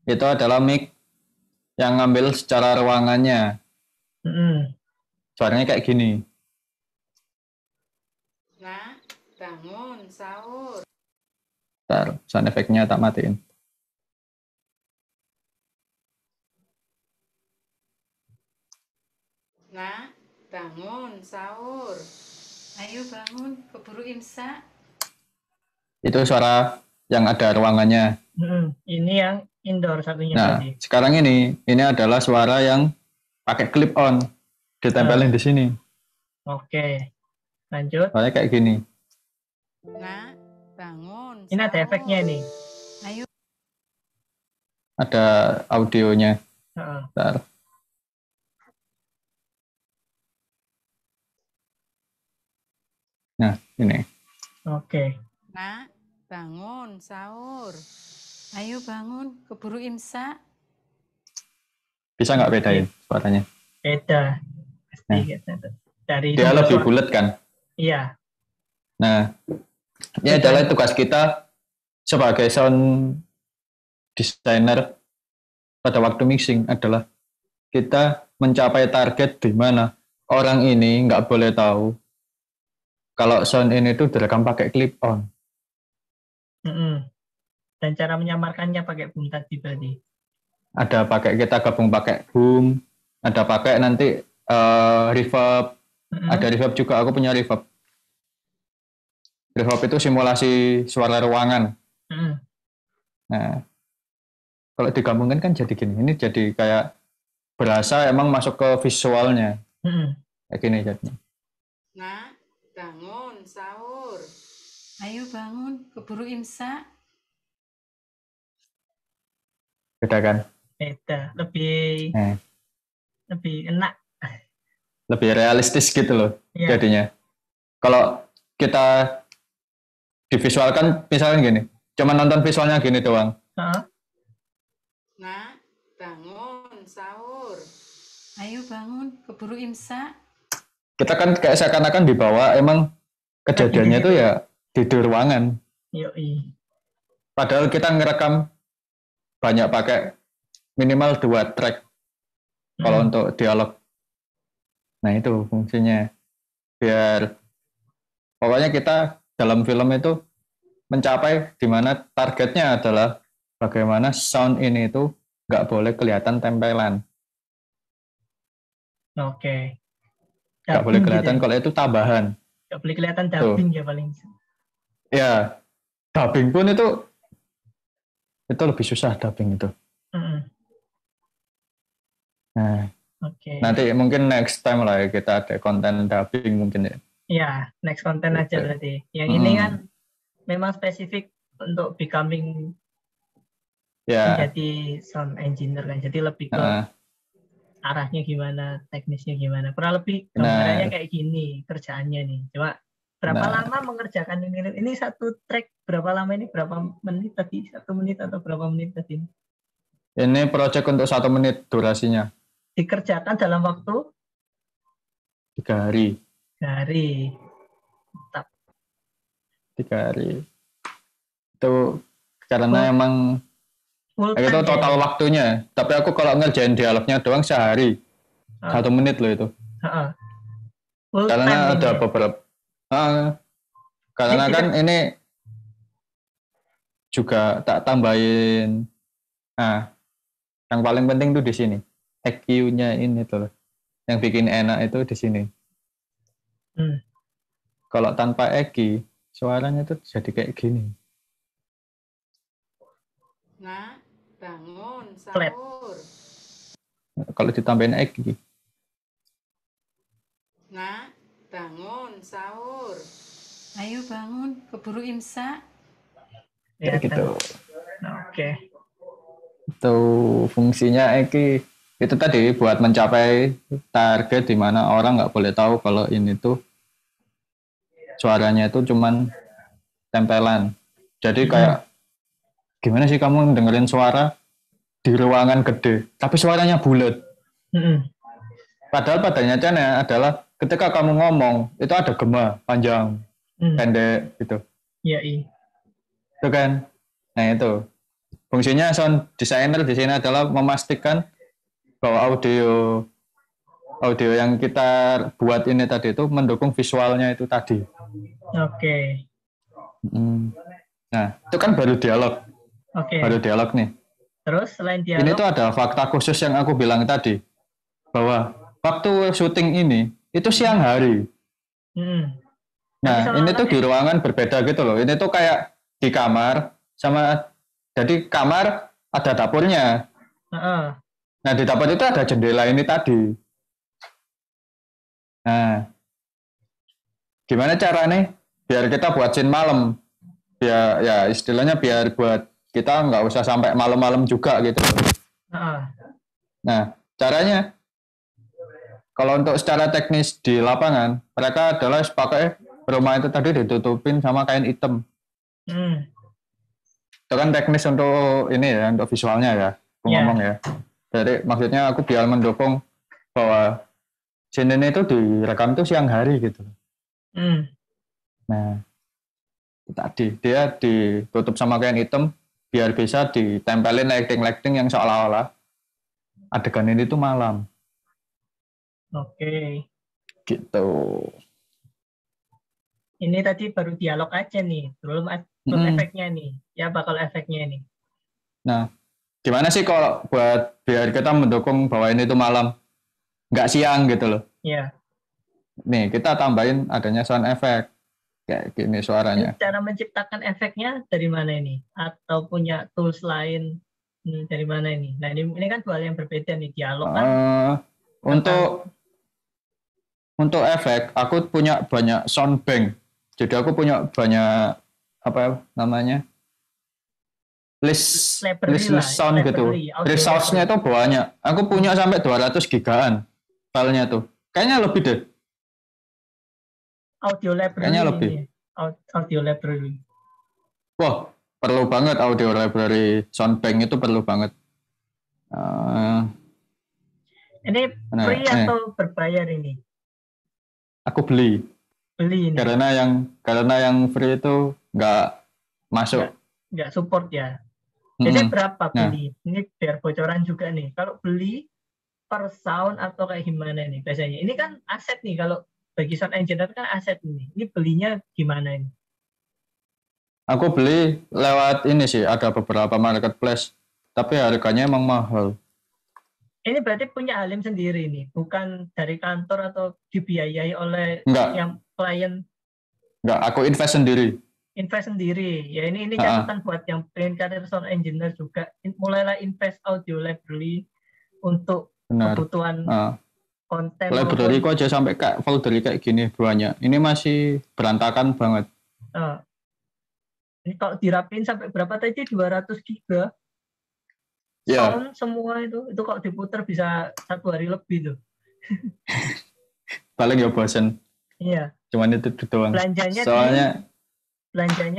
itu adalah mic yang ngambil secara ruangannya. Suaranya kayak gini. Nah, bangun, sahur. Bentar, sound effect-nya tak matiin. Nah, bangun, sahur. Ayo bangun, keburu imsak. Itu suara yang ada ruangannya. Ini yang indoor satunya tadi. Sekarang ini adalah suara yang pakai clip on, ditempelin di sini. Oke, lanjut. Soalnya kayak gini. Nah, bangun. Ini ada efeknya nih. Ayo. Ada audionya. Bentar. Nah, ini. Oke. Nah, bangun, sahur. Ayo bangun, keburu imsak. Bisa nggak bedain suaranya? Beda. Pasti. Dia lebih bulat kan? Iya. Nah, ini adalah tugas kita sebagai sound designer pada waktu mixing adalah kita mencapai target di mana orang ini nggak boleh tahu kalau sound ini tuh direkam pakai clip on. Dan cara menyamarkannya pakai boom tadi berarti. Ada kita gabung pakai boom, ada pakai nanti reverb, ada reverb juga, aku punya reverb. Reverb itu simulasi suara ruangan. Nah, kalau digabungkan kan jadi gini, ini jadi kayak berasa emang masuk ke visualnya. Kayak gini jadinya. Nah, bangun, sahur. Ayo bangun, keburu imsak. Beda kan? Beda, lebih enak. Lebih realistis gitu loh jadinya. Kalau kita divisualkan misalnya gini, cuma nonton visualnya gini doang. Nah, bangun, sahur. Ayo bangun, keburu imsak. Kita kan kayak seakan-akan dibawa emang kejadiannya itu ya di ruangan. Yoi. Padahal kita ngerekam banyak pakai minimal 2 track kalau untuk dialog. Nah itu fungsinya. Biar pokoknya kita dalam film itu mencapai di mana targetnya adalah bagaimana sound ini itu nggak boleh kelihatan tempelan. Oke. Nggak boleh kelihatan kalau itu tambahan. Nggak boleh kelihatan dubbing ya paling. Ya, dubbing pun itu lebih susah dubbing itu. Nah, nanti mungkin next time lah ya kita ada konten dubbing mungkin ya. Iya, next konten aja berarti. Yang ini kan memang spesifik untuk becoming Ya. menjadi sound engineer kan. Jadi lebih ke arahnya gimana, teknisnya gimana. Kurang lebih gambarannya kayak gini kerjaannya nih. Coba berapa lama mengerjakan ini? Ini satu track berapa lama ini? Berapa menit tadi? 1 menit atau berapa menit tadi? Ini project untuk 1 menit durasinya. Dikerjakan dalam waktu 3 hari. 3 hari. Mantap. 3 hari. Itu karena emang itu total ya? Waktunya. Tapi aku kalau ngerjain dialognya doang sehari. 1 menit loh itu. Karena ada beberapa. Karena kan ini juga tak tambahin. Yang paling penting tuh di sini. EQ-nya ini tuh. Yang bikin enak itu di sini. Kalau tanpa EQ, suaranya tuh jadi kayak gini. Nah, bangun, sahur. Kalau ditambahin EQ. Nah, bangun, sahur. Ayo bangun, keburu imsak. Ya gitu. Oke. Itu fungsinya EQ. Itu tadi buat mencapai target di mana orang nggak boleh tahu kalau ini tuh suaranya itu cuman tempelan. Jadi kayak gimana sih kamu dengerin suara di ruangan gede, tapi suaranya bulat. Padahal pada nyatanya adalah ketika kamu ngomong itu ada gema panjang, pendek gitu. Iya. Itu kan. Nah itu fungsinya sound designer di sini adalah memastikan bahwa audio yang kita buat ini tadi itu mendukung visualnya itu tadi. Oke. Nah itu kan baru dialog. Baru dialog nih. Terus selain dialog, ini tuh ada fakta khusus yang aku bilang tadi bahwa waktu syuting ini itu siang hari. Nah ini tuh di ruangan berbeda gitu loh. Ini tuh kayak di kamar sama, jadi kamar ada dapurnya. Nah di dapur itu ada jendela ini tadi. Nah gimana caranya biar kita buat scene malam, biar ya istilahnya biar buat kita nggak usah sampai malam-malam juga gitu. Nah caranya kalau untuk secara teknis di lapangan mereka adalah pakai rumah itu tadi ditutupin sama kain hitam. Itu kan teknis untuk ini ya, untuk visualnya ya, aku ngomong ya. Jadi maksudnya aku biar mendukung bahwa scene ini itu direkam itu siang hari gitu. Nah tadi dia ditutup sama kain hitam biar bisa ditempelin lighting yang seolah-olah adegan ini tuh malam. Oke. Gitu. Ini tadi baru dialog aja nih, belum efeknya nih. Ya bakal efeknya nih. Nah, gimana sih kalau buat biar kita mendukung bahwa ini tuh malam, nggak siang gitu loh. Iya. Nih, kita tambahin adanya sound effect. Kayak gini suaranya. Ini cara menciptakan efeknya dari mana ini? Atau punya tools lain dari mana ini? Nah, ini kan dua hal yang berbeda nih, dialog kan. Untuk efek, aku punya banyak sound bank. Jadi aku punya banyak apa namanya? list sound gitu. Resource-nya itu banyak. Aku punya sampai 200 gigaan filenya tuh. Kayaknya lebih deh. Audio library. Kayaknya lebih. Audio library. Wah, perlu banget audio library. Soundbank itu perlu banget. Ini free atau berbayar ini? Aku beli. Beli ini. Karena yang free itu nggak masuk. Nggak support ya. Jadi berapa beli? Ini biar bocoran juga nih. Kalau beli per sound atau kayak gimana nih biasanya? Ini kan aset nih, kalau bagi sound engineer kan aset ini. Ini belinya gimana ini? Aku beli lewat ini sih, ada beberapa marketplace, tapi harganya emang mahal. Ini berarti punya Halim sendiri nih, bukan dari kantor atau dibiayai oleh yang klien? Enggak, aku invest sendiri. Invest sendiri. Ya ini catatan buat yang pengen karir sound engineer juga. Mulailah invest audio library untuk kebutuhan konten. Library kok aja sampai kayak folder kayak gini banyak. Ini masih berantakan banget. Ini kalau dirapin sampai berapa tadi? 200 giga. Ya, sound semua itu kok diputar bisa 1 hari lebih tuh. paling ya bosen. Iya. Cuman itu doang. Belanjanya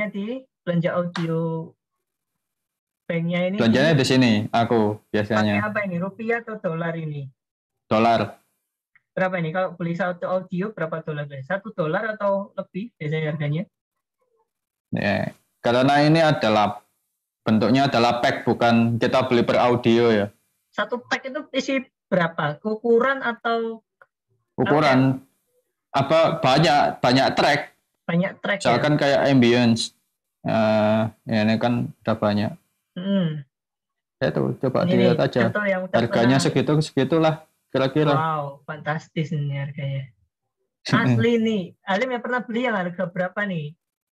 di belanja audio banknya ini belanjanya di sini aku pakai biasanya. apa ini? Rupiah atau dolar ini? Dolar. Berapa ini? Kalau beli satu audio berapa dolar? $1 atau lebih biasanya harganya? Ya. Karena ini adalah bentuknya adalah pack, bukan kita beli per audio ya. Satu pack itu isi berapa? Ukuran atau Ukuran apa banyak track. banyak track ya? Misalkan kayak ambience. Ya ini kan udah banyak. Ya tuh coba Ini dilihat aja. contoh yang Harganya pernah. segitulah kira-kira. Wow, fantastis ini harganya. Asli nih, Alim yang pernah beli yang harga berapa nih?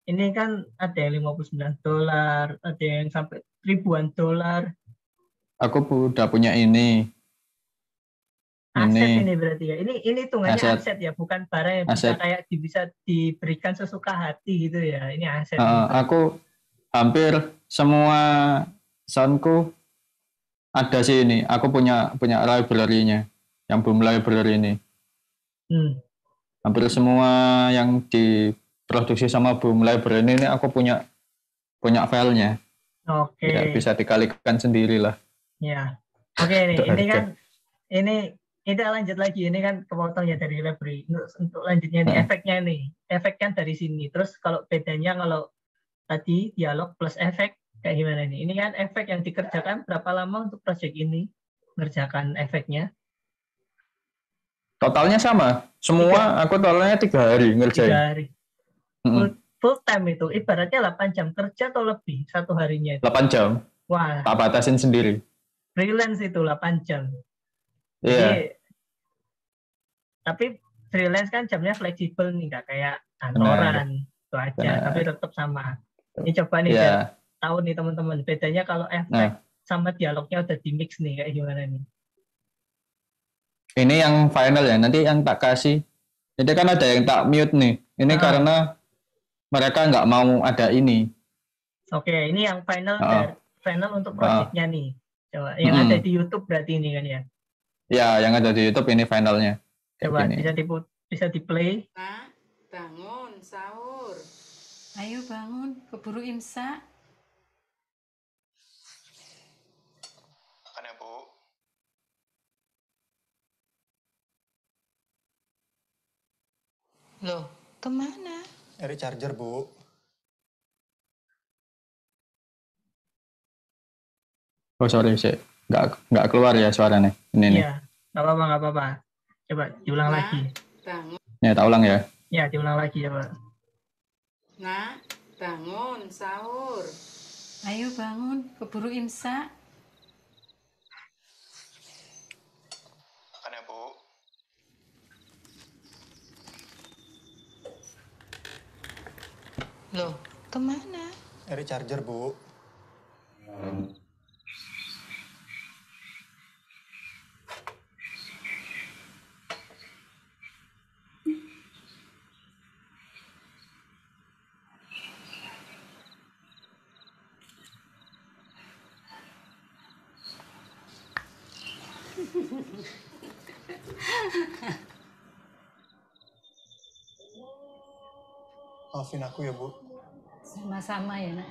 Ini kan ada yang $59, ada yang sampai ribuan dolar. Aku udah punya ini. Aset Ini ini berarti ya. Ini hitungannya aset ya, bukan barang yang aset. bisa diberikan sesuka hati gitu ya. Ini aset ini. Aku hampir semua soundku ada sih ini. Aku punya library-nya, yang Boom Library ini. Hampir semua yang diproduksi sama Boom Library ini aku punya filenya. Oke. Ya, bisa dikalikan sendiri lah. Ya. Oke nih, ini kan ini lanjut lagi. Ini kan kepotongnya dari library. Untuk lanjutnya nih, efeknya nih. Efek kan dari sini. Terus kalau bedanya kalau tadi dialog plus efek kayak gimana nih? Ini kan efek yang dikerjakan berapa lama untuk project ini mengerjakan efeknya? Totalnya sama. Semua aku totalnya 3 hari ngerjain. 3 hari. Full time itu ibaratnya 8 jam kerja atau lebih satu harinya itu? 8 jam. Wah. Tak batasin sendiri. Freelance itu 8 jam. Iya. Jadi, tapi freelance kan jamnya fleksibel nih, nggak kayak kantoran. Itu aja, tapi tetap sama. Ini coba nih, biar tahu nih teman-teman, bedanya kalau efek sama dialognya udah di mix nih, kayak gimana nih? Ini yang final ya, nanti yang tak kasih. Jadi kan ada yang tak mute nih. Ini karena mereka nggak mau ada ini. Oke, ini yang final final untuk projectnya nih. Coba, yang ada di YouTube berarti ini kan ya? Ya, yang ada di YouTube ini finalnya. Coba bisa di play. Nah, bangun sahur. Ayo bangun, keburu imsak. Makan ya, Bu. Loh, kemana? Dari charger, Bu. Oh sorry sih, nggak keluar ya suaranya. Ini nih. Iya, nggak apa-apa. Coba diulang lagi. Bangun. Ya, tak ulang ya. Ya, diulang lagi coba. Nah, bangun sahur. Ayo bangun, keburu imsak. Makan ya, Bu. Loh, kemana? Dari charger, Bu. Maafin aku ya, Bu. Sama-sama ya, Nak.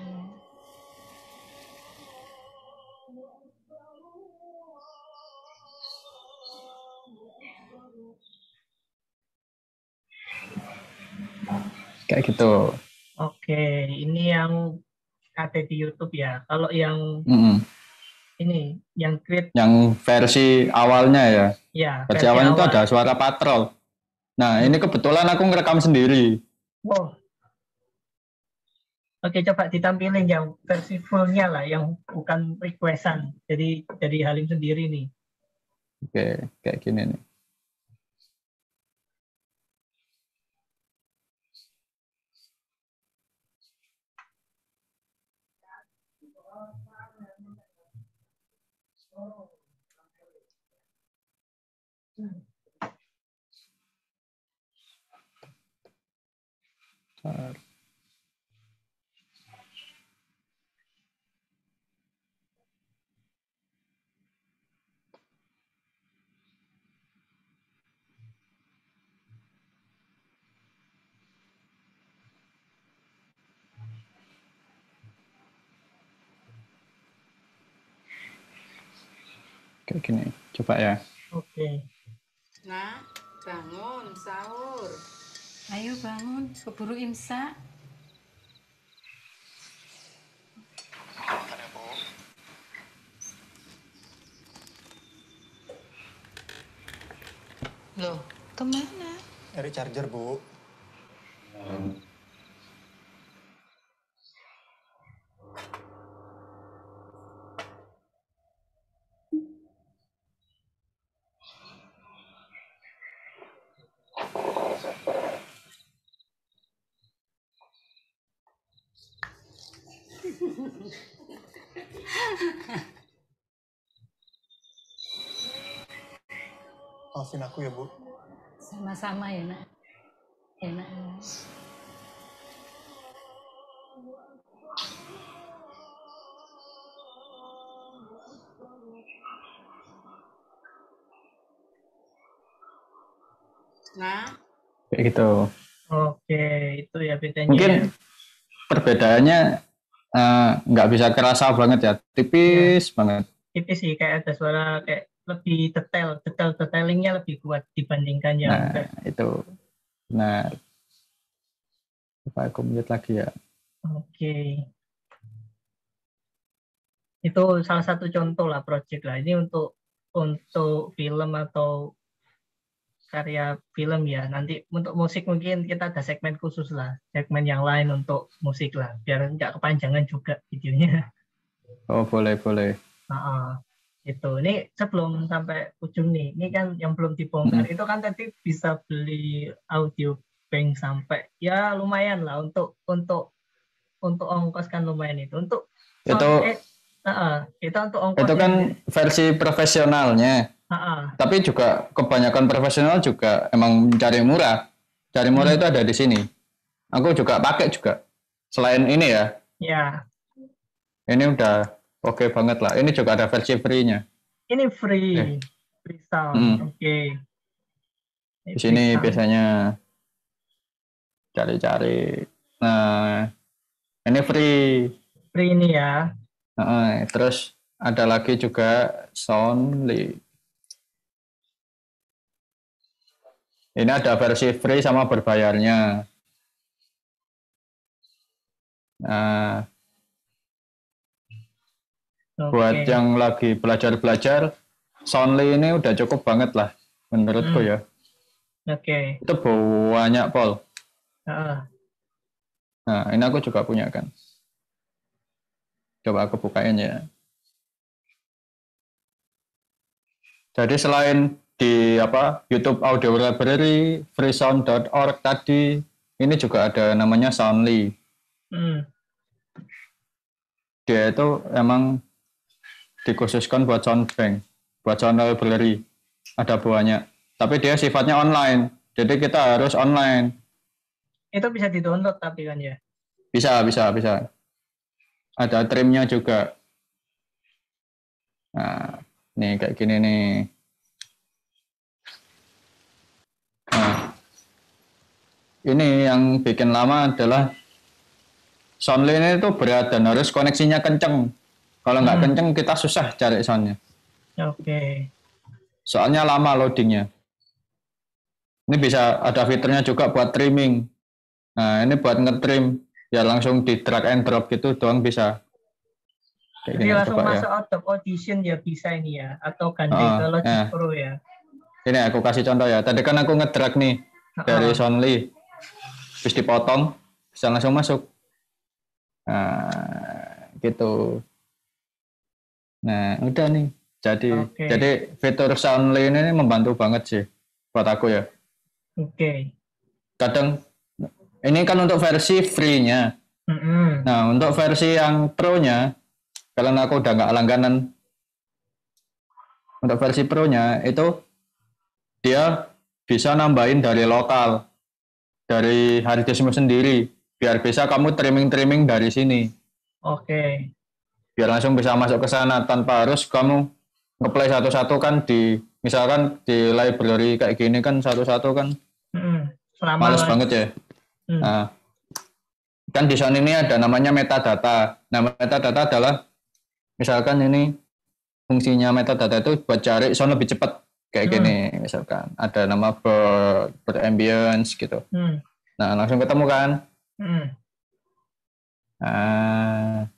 Kayak gitu. Oke, ini yang ada di YouTube ya. Kalau yang ini, yang create, yang versi awalnya ya. Ya, versi awalnya itu ada suara patrol. Nah, ini kebetulan aku ngerekam sendiri. Wow. Oke, coba ditampilin yang versi fullnya lah, yang bukan requestan. Jadi dari Halim sendiri nih. Oke, kayak gini nih. Kayak gini. Coba ya. Oke. Nak, bangun, sahur. Ayo bangun, keburu imsak. Makan ya, Bu. Loh, kemana? Nyari charger, Bu. Maafin aku ya, Bu. Sama-sama ya, Nak. Ya, Nak. Nah, Kayak gitu. Oke, itu ya bedanya. Mungkin Ya. perbedaannya nggak bisa kerasa banget ya, tipis banget. Tipis sih, kayak ada suara kayak lebih detailingnya lebih kuat dibandingkan yang Nah, kayak, itu. Nah, coba aku mute lagi ya. oke. Itu salah satu contoh lah project lah. Ini untuk film atau karya film ya. Nanti untuk musik mungkin kita ada segmen khusus lah, segmen yang lain untuk musik lah, biar nggak kepanjangan juga videonya. Oh, boleh. Itu. Ini sebelum sampai ujung nih, ini kan yang belum dibongkar. Itu kan tadi bisa beli audio bank sampai ya lumayan lah untuk ongkos kan lumayan itu. Untuk Itu kita untuk ongkos itu kan versi profesionalnya. Tapi juga kebanyakan profesional juga emang cari murah. Cari murah itu ada di sini. Aku juga pakai juga. Selain ini ya. Ya. Ini udah oke banget lah. Ini juga ada versi free-nya. Ini free sound. Oke. Di sini biasanya cari-cari. Nah, ini free. Free ini ya. Terus ada lagi juga Soundly. Ini ada versi free sama berbayarnya. Nah, buat yang lagi belajar-belajar, Soundly ini udah cukup banget lah, menurutku ya. Oke. Itu banyak, Paul. Nah, ini aku juga punya kan. Coba aku bukain ya. Jadi selain di YouTube Audio Library, freesound.org tadi, ini juga ada namanya Soundly. Dia itu emang dikhususkan buat soundbank, buat sound library. Ada banyak. Tapi dia sifatnya online. Jadi kita harus online. Itu bisa di-download tapi kan ya? Bisa. Ada trimnya juga. Nah, nih kayak gini nih. Nah, ini yang bikin lama adalah Soundly ini tuh berat dan harus koneksinya kenceng. Kalau nggak kenceng kita susah cari soundnya. Oke. Soalnya lama loadingnya. Ini bisa ada fiturnya juga buat trimming. Nah, ini buat nge-trim. Ya langsung di drag and drop gitu doang bisa. Kayak jadi gini, langsung coba masuk ya. Adobe Audition ya bisa ini ya, atau gandeng ke Logic Pro ya. Ini aku kasih contoh ya. Tadi kan aku nge-drag nih dari Soundly, terus dipotong, bisa langsung masuk. Nah, gitu. Nah, udah nih. Jadi fitur Soundly ini membantu banget sih buat aku ya. Oke. Kadang ini kan untuk versi free-nya. Nah, untuk versi yang pro-nya, karena aku udah nggak langganan, untuk versi pro-nya itu dia bisa nambahin dari lokal, dari hard diskmu sendiri, biar bisa kamu trimming dari sini. Oke. Biar langsung bisa masuk ke sana tanpa harus kamu ngeplay satu-satu kan misalkan di library kayak gini kan satu-satu kan males banget ya. Nah, kan di sound ini ada namanya metadata. Nah, metadata adalah misalkan ini fungsinya metadata itu buat cari sound lebih cepat kayak gini misalkan ada nama bird ambience gitu. Nah langsung ketemu kan. Nah,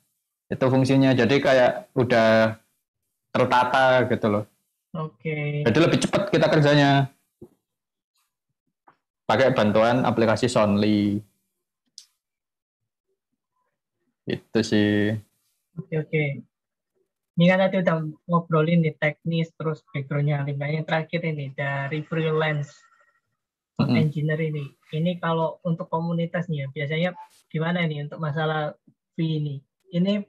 itu fungsinya jadi kayak udah tertata gitu loh. Oke. Jadi lebih cepat kita kerjanya pakai bantuan aplikasi Soundly. Itu sih. Oke. Ini kan tadi udah ngobrolin nih teknis terus background-nya. Yang terakhir ini dari freelance sound engineer ini. Ini kalau untuk komunitasnya biasanya gimana ini untuk masalah fee ini? Ini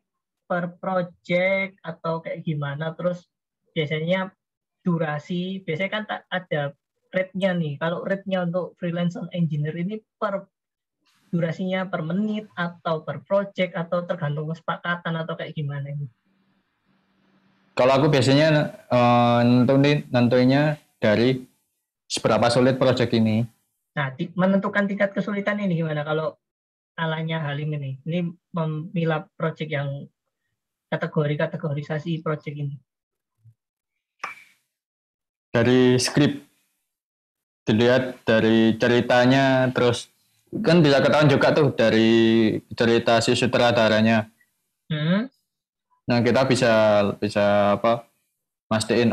per project atau kayak gimana? Terus biasanya durasi, biasanya kan ada rate-nya nih. Kalau rate-nya untuk freelance sound engineer ini per durasinya per menit atau per project atau tergantung kesepakatan atau kayak gimana ini? Kalau aku biasanya nentuinnya dari seberapa sulit project ini. Nah, menentukan tingkat kesulitan ini gimana kalau alanya Halim ini? Ini memilah project yang kategorisasi project ini. Dari skrip, dilihat dari ceritanya, terus kan bisa ketahuan juga tuh dari cerita si sutradaranya. Nah kita bisa apa mastiin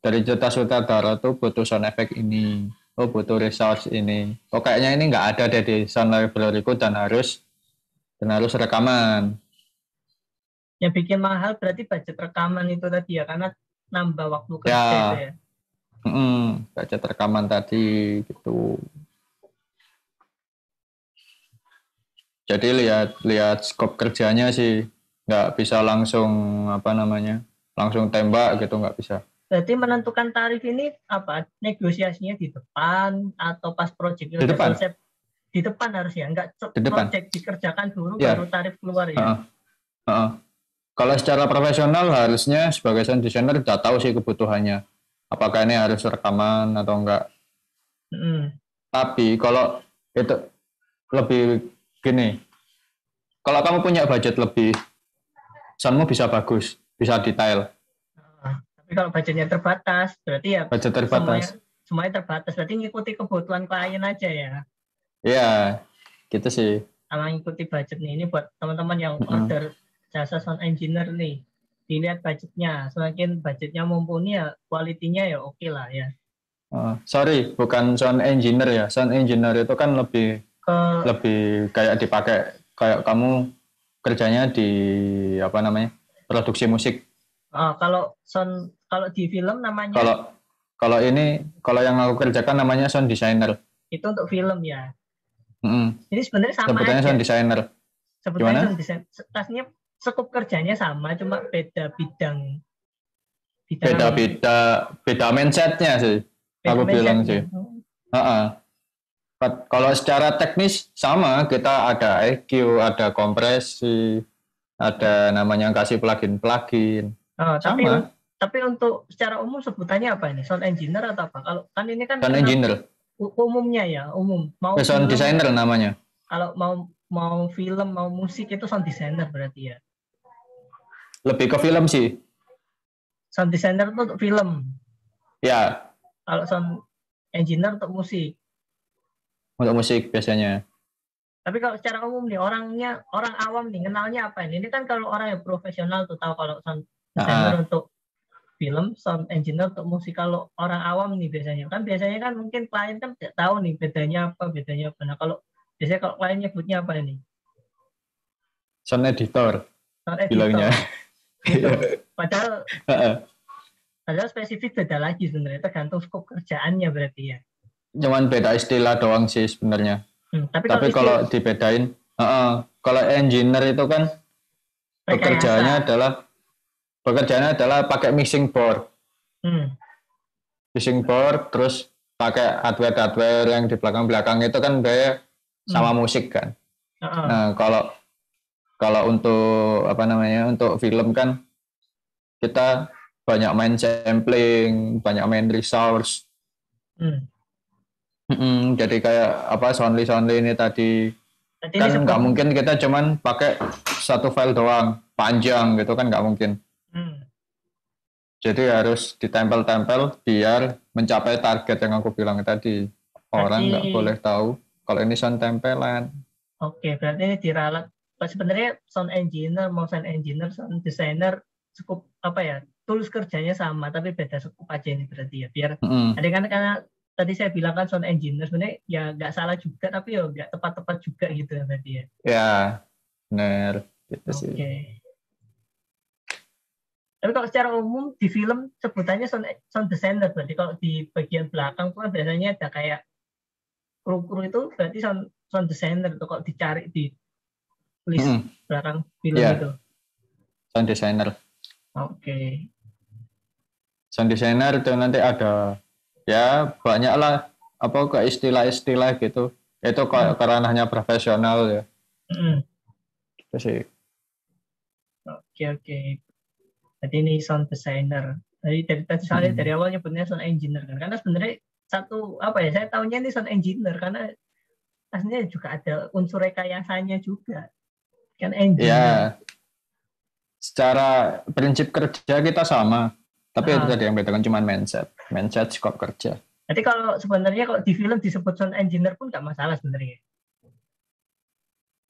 dari cerita sutradara tuh butuh sound effect ini, butuh resource ini, kayaknya ini nggak ada deh di sound library-ku dan harus rekaman. Yang bikin mahal berarti budget rekaman itu tadi ya, karena nambah waktu kerja itu ya. Budget rekaman tadi gitu. Jadi lihat skop kerjanya sih. Nggak bisa langsung langsung tembak gitu, nggak bisa. Berarti menentukan tarif ini apa? Negosiasinya di depan atau pas project di depan? Selesai? Di depan harusnya, nggak project dikerjakan dulu baru tarif keluar ya? Kalau secara profesional harusnya sebagai sound designer udah tahu sih kebutuhannya. Apakah ini harus rekaman atau enggak. Tapi kalau itu lebih gini, kalau kamu punya budget lebih, soundmu bisa bagus, bisa detail. Tapi kalau budgetnya terbatas, berarti ya budget terbatas. Semuanya terbatas, berarti ngikuti kebutuhan klien aja ya? Iya, gitu sih. Sama ngikuti budget nih, ini buat teman-teman yang order jasa sound engineer nih, dilihat budgetnya, semakin budgetnya mumpuni ya, kualitinya ya oke lah ya. Sorry, bukan sound engineer ya, sound engineer itu kan lebih kayak dipakai, kayak kamu kerjanya di produksi musik. Kalau di film namanya kalau yang aku kerjakan namanya sound designer. Itu untuk film ya. Ini sebenarnya sama sebetulnya aja. Sound designer. Sebetulnya sound design, tasnya skup kerjanya sama, cuma beda bidang beda mindsetnya sih. Aku bilang sih. Kalau secara teknis sama, kita ada EQ, ada kompresi, ada namanya kasih plugin. Sama. Tapi untuk secara umum sebutannya apa ini? Sound engineer atau apa? Kalau kan ini kan sound engineer. Umumnya ya, umum. Mau sound designer namanya. Kalau mau film, mau musik itu sound designer berarti ya. Lebih ke film sih. Sound designer itu untuk film. Ya. Kalau sound engineer untuk musik. Untuk musik biasanya. Tapi kalau secara umum nih, orang awam nih, kenalnya apa ini? Ini kan kalau orang yang profesional tuh tahu kalau sound designer untuk film, sound engineer untuk musik. Kalau orang awam nih biasanya kan mungkin klien kan tidak tahu nih bedanya apa. Nah kalau biasanya kalau klien nyebutnya apa ini? Sound editor. Bilangnya. Gitu. Padahal spesifik beda lagi sebenarnya, tergantung skop kerjaannya berarti ya. Cuman beda istilah doang sih sebenarnya. Tapi kalau dibedain, kalau engineer itu kan pekerjaannya adalah pakai mixing board. Mixing board, terus pakai hardware yang di belakang itu kan gaya sama musik kan. Nah kalau untuk untuk film kan kita banyak main sampling, banyak main resource. Jadi kayak soundly ini tadi kan nggak mungkin kita cuman pakai satu file doang panjang gitu kan, nggak mungkin. Jadi harus ditempel-tempel biar mencapai target yang aku bilang tadi. Orang nggak Berarti boleh tahu kalau ini sound tempelan. oke, berarti ini diralat. Sebenarnya sound engineer, mau sound engineer, sound designer cukup apa ya? Tools kerjanya sama, tapi beda skup aja ini berarti ya. Biar Mm-mm. ada kan karena tadi saya bilang kan sound engineer sebenarnya ya nggak salah juga, tapi ya nggak tepat-tepat juga gitu ya berarti ya. Ya, benar. Gitu sih. Oke. Tapi kalau secara umum di film sebutannya sound designer berarti kalau di bagian belakang tuh kan biasanya ada kayak kru-kru itu berarti sound designer itu kalau dicari di list Mm-mm. belakang film Ya, itu. sound designer. Oke. Sound designer itu nanti ada ya banyak lah apa ke istilah-istilah gitu. Itu ranahnya profesional ya. Mm. Itu sih. Oke. Jadi ini sound designer. Dari awal nyebutnya sound engineer kan. Karena sebenarnya satu apa ya? Saya tahunya ini sound engineer karena aslinya juga ada unsur rekayasanya juga. Kan engineer. Ya, secara prinsip kerja kita sama. Tapi itu tadi yang bedakan cuma mindset skop kerja. Jadi kalau sebenarnya kalau di film disebut sound engineer pun nggak masalah sebenarnya.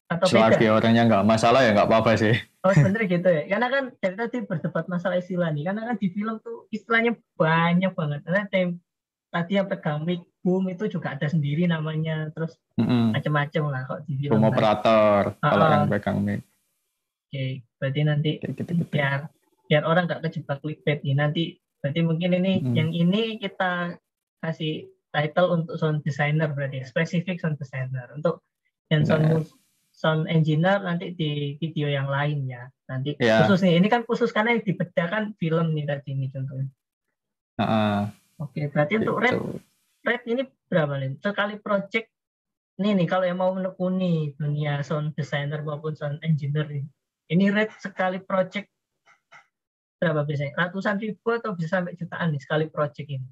Atau Selagi beda? orangnya nggak masalah ya nggak apa-apa sih. Oh sebenarnya gitu ya. Karena kan dari tadi berdebat masalah istilah nih. Karena kan di film tuh istilahnya banyak banget. Karena tadi yang pegang mic boom itu juga ada sendiri namanya. Terus macam-macam lah kok di film. Boom operator kalau yang pegang mic. Oke, berarti nanti Gitu. biar orang nggak kejebak clickbait nih. Nanti berarti mungkin ini yang ini kita kasih title untuk sound designer berarti spesifik sound designer. Untuk yang sound engineer nanti di video yang lain ya. Nanti khusus nih, ini kan khusus karena yang dibedakan film nih tadi ini contohnya. Oke, berarti untuk rate ini berapa nih? Sekali project nih kalau yang mau menekuni dunia sound designer maupun sound engineer ini rate sekali project berapa biasanya? Ratusan ribu atau bisa sampai jutaan nih sekali project ini?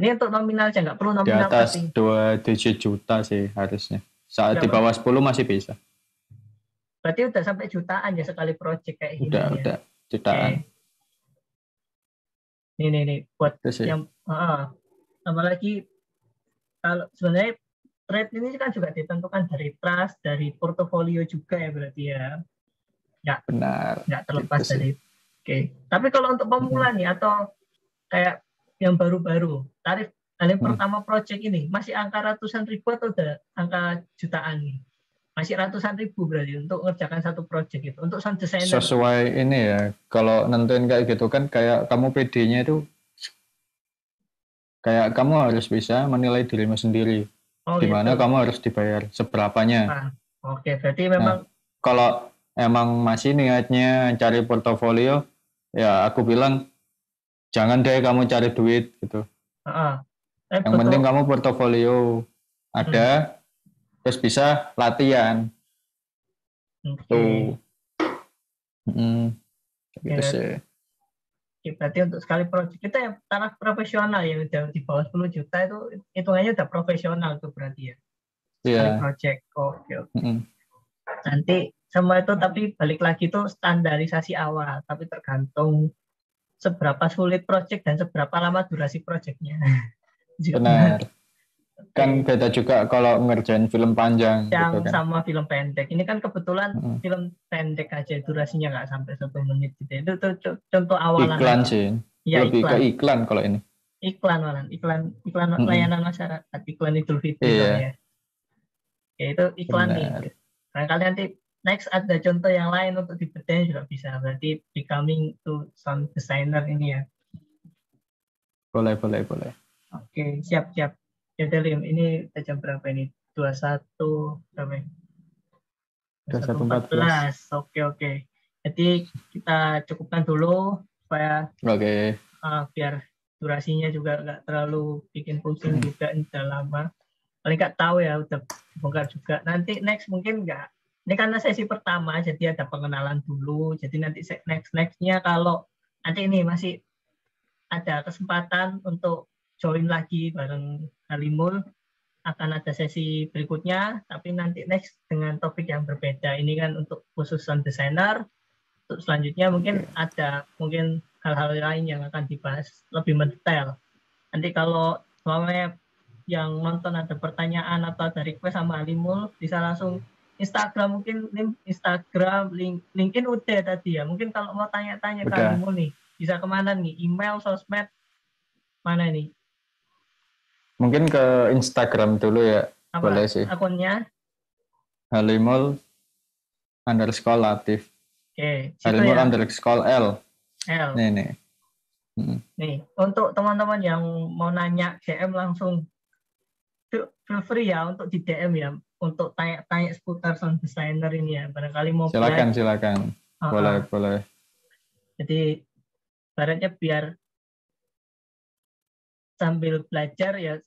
Ini untuk nominal aja, nggak perlu nominal. Di atas 2 digit juta sih harusnya. Saat di bawah 10 masih bisa. Berarti udah sampai jutaan ya sekali project kayak gini. Udah jutaan. Nih buat yang apalagi kalau sebenarnya rate ini kan juga ditentukan dari trust, dari portofolio juga ya berarti ya. Nggak terlepas gitu dari. Tapi kalau untuk pemula nih atau kayak yang baru-baru, tarif yang pertama project ini masih angka ratusan ribu atau udah angka jutaan nih? Masih ratusan ribu berarti untuk mengerjakan satu project itu untuk sound designer. Sesuai ini ya, kalau nentuin kayak gitu kan kayak kamu PD-nya itu kayak kamu harus bisa menilai dirimu sendiri. Dimana gitu. Kamu harus dibayar seberapanya. Oke, berarti memang kalau emang masih niatnya cari portofolio, ya aku bilang jangan deh kamu cari duit gitu. Yang penting kamu portofolio ada, terus bisa latihan. Tuh. Gitu sih. Berarti untuk sekali project kita yang taraf profesional ya udah di bawah 10 juta itu hitungannya udah profesional tuh berarti ya. Sekali project. Oke. Nanti semua itu tapi balik lagi tuh standarisasi awal, tapi tergantung seberapa sulit project dan seberapa lama durasi projectnya. Benar. Kan beda juga kalau ngerjain film panjang. Yang gitu kan. sama film pendek. Ini kan kebetulan film pendek aja durasinya nggak sampai 1 menit gitu. Itu tuh contoh awalan. Iklan aja. Sih. Ya, lebih iklan. Ke iklan kalau ini. Iklan malah. Iklan layanan masyarakat. Iklan Idul Fitri ya. Ya itu iklan nih. Barangkali nanti next ada contoh yang lain untuk dibedain juga bisa. Berarti becoming to sound designer ini ya. Boleh. Oke, siap. Ya Delim, ini jam berapa ini? 21 berapa ini? 21.14. Oke. Jadi kita cukupkan dulu supaya biar durasinya juga nggak terlalu bikin pusing juga udah lama. Paling nggak tahu ya udah bongkar juga. Nanti next mungkin nggak. Ini karena sesi pertama jadi ada pengenalan dulu. Jadi nanti nextnya kalau nanti ini masih ada kesempatan untuk join lagi bareng Halimul, akan ada sesi berikutnya, tapi nanti next dengan topik yang berbeda. Ini kan untuk khusus sound designer. Untuk selanjutnya mungkin ada hal-hal lain yang akan dibahas lebih mendetail. Nanti kalau semuanya yang nonton ada pertanyaan atau ada request sama Alimul, bisa langsung Instagram, mungkin Instagram, LinkedIn udah tadi ya. Mungkin kalau mau tanya-tanya ke Udah. Alimul nih, bisa kemana nih? Email, sosmed, mana nih? Mungkin ke Instagram dulu ya. Apa Boleh sih. akunnya? Halimul_Latif. Oke, situ Halimul ya. _L. L. Nih. Nih, untuk teman-teman yang mau nanya DM langsung feel free ya untuk di DM ya, untuk tanya-tanya seputar sound designer ini ya. Barangkali mau Silakan. belajar. Boleh. Jadi baratnya biar sambil belajar ya,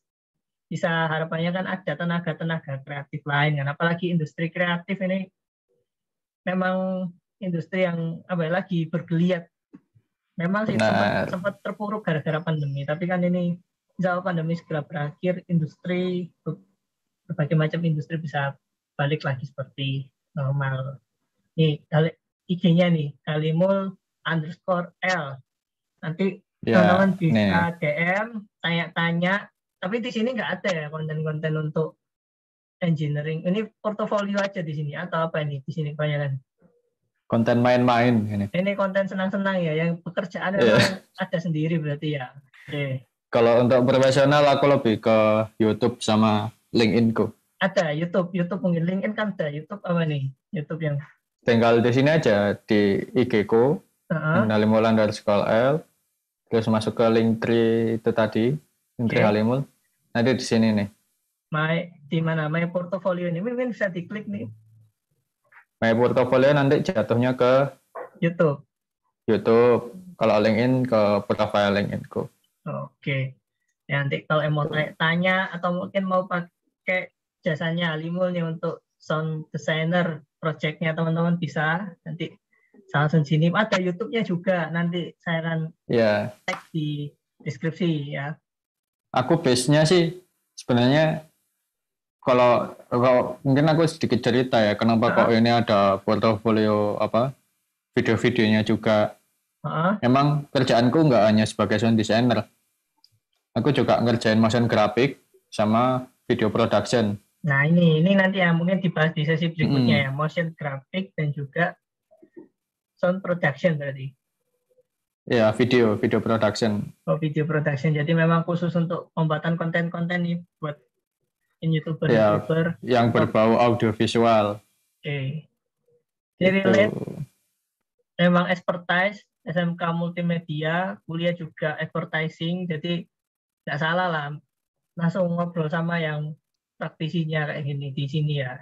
bisa harapannya kan ada tenaga-tenaga kreatif lain kan. Apalagi industri kreatif ini memang industri yang lagi bergeliat. Memang sih Benar. sempat terpuruk gara-gara pandemi, tapi kan ini insya Allah pandemi segera berakhir, industri berbagai macam industri bisa balik lagi seperti normal. Nih IG-nya nih Halimul_L. Nanti teman-teman bisa DM, tanya-tanya. Tapi di sini nggak ada ya konten-konten untuk engineering. Ini portofolio aja di sini atau apa ini di sini kebanyakan? Konten main-main ini. Ini konten senang-senang ya, yang pekerjaan memang ada sendiri berarti ya. Oke. Kalau untuk profesional aku lebih ke YouTube sama LinkedIn-ku. Ada YouTube mungkin, LinkedIn kan ada. YouTube apa nih? YouTube yang Tinggal di sini aja di IG-ku, Halimul_L, terus masuk ke Linktree itu tadi, Linktree Halimul. Nanti di sini nih. Di mana? My portfolio ini mungkin bisa diklik nih. My portfolio nanti jatuhnya ke YouTube. Kalau LinkedIn ke profile LinkedIn-ku. Oke. Ya, nanti kalau mau tanya atau mungkin mau pakai jasanya Halimul nih untuk sound designer project-nya teman-teman bisa nanti langsung sini. Ada YouTube-nya juga, nanti saya akan tag di deskripsi ya. Aku base-nya sih sebenarnya kalau mungkin aku sedikit cerita ya kenapa kok ini ada portofolio video-videonya juga. Emang kerjaanku nggak hanya sebagai sound designer, aku juga ngerjain motion graphic sama video production. Nah ini nanti yang mungkin dibahas di sesi berikutnya ya, motion graphic dan juga sound production berarti. Ya, video production. Oh, video production. Jadi memang khusus untuk pembuatan konten-konten nih buat YouTuber. Yang berbau audiovisual. Oke. Jadi memang expertise, SMK multimedia, kuliah juga advertising, jadi nggak salah lah langsung ngobrol sama yang praktisinya kayak gini di sini ya.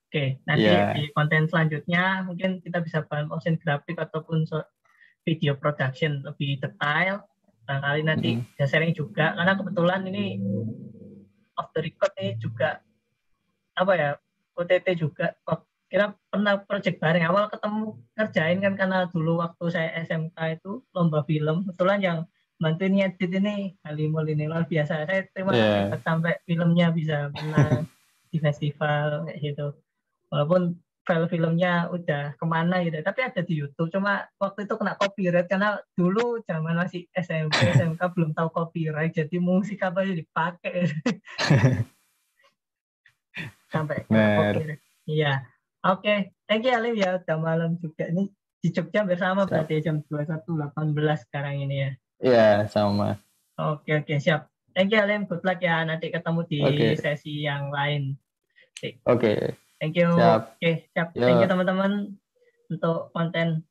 Oke, nanti di konten selanjutnya mungkin kita bisa bahas motion graphic ataupun video production lebih detail. Barangkali nanti bisa sharing juga, karena kebetulan ini off the record ini juga OTT juga. Kira pernah project bareng, awal ketemu ngerjain kan karena dulu waktu saya SMK itu lomba film, kebetulan yang bantuin ngedit ini Halimul ini luar biasa. Saya terima kasih sampai filmnya bisa menang di festival kayak gitu. Walaupun file filmnya udah kemana gitu, tapi ada di YouTube. Cuma waktu itu kena copyright karena dulu zaman masih SMP SMK belum tahu copyright, jadi musik apa aja dipakai sampai kena copyright. Iya. Oke, thank you Alim ya, udah malam juga. Ini di Jogja bersama berarti jam 21.18 sekarang ini ya. Iya, sama. Oke, siap. Thank you Alim, good luck ya. Nanti ketemu di sesi yang lain. Oke. Thank you. Siap. Siap. Thank you teman-teman untuk konten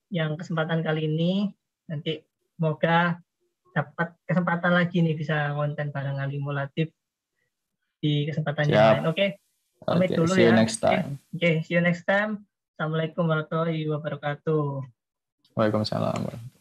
yang kesempatan kali ini. Nanti semoga dapat kesempatan lagi nih bisa konten bareng Halimul Latif di kesempatan yang lain. Oke. Pamit dulu see ya. You next time. See you next time. Assalamualaikum warahmatullahi wabarakatuh. Waalaikumsalam.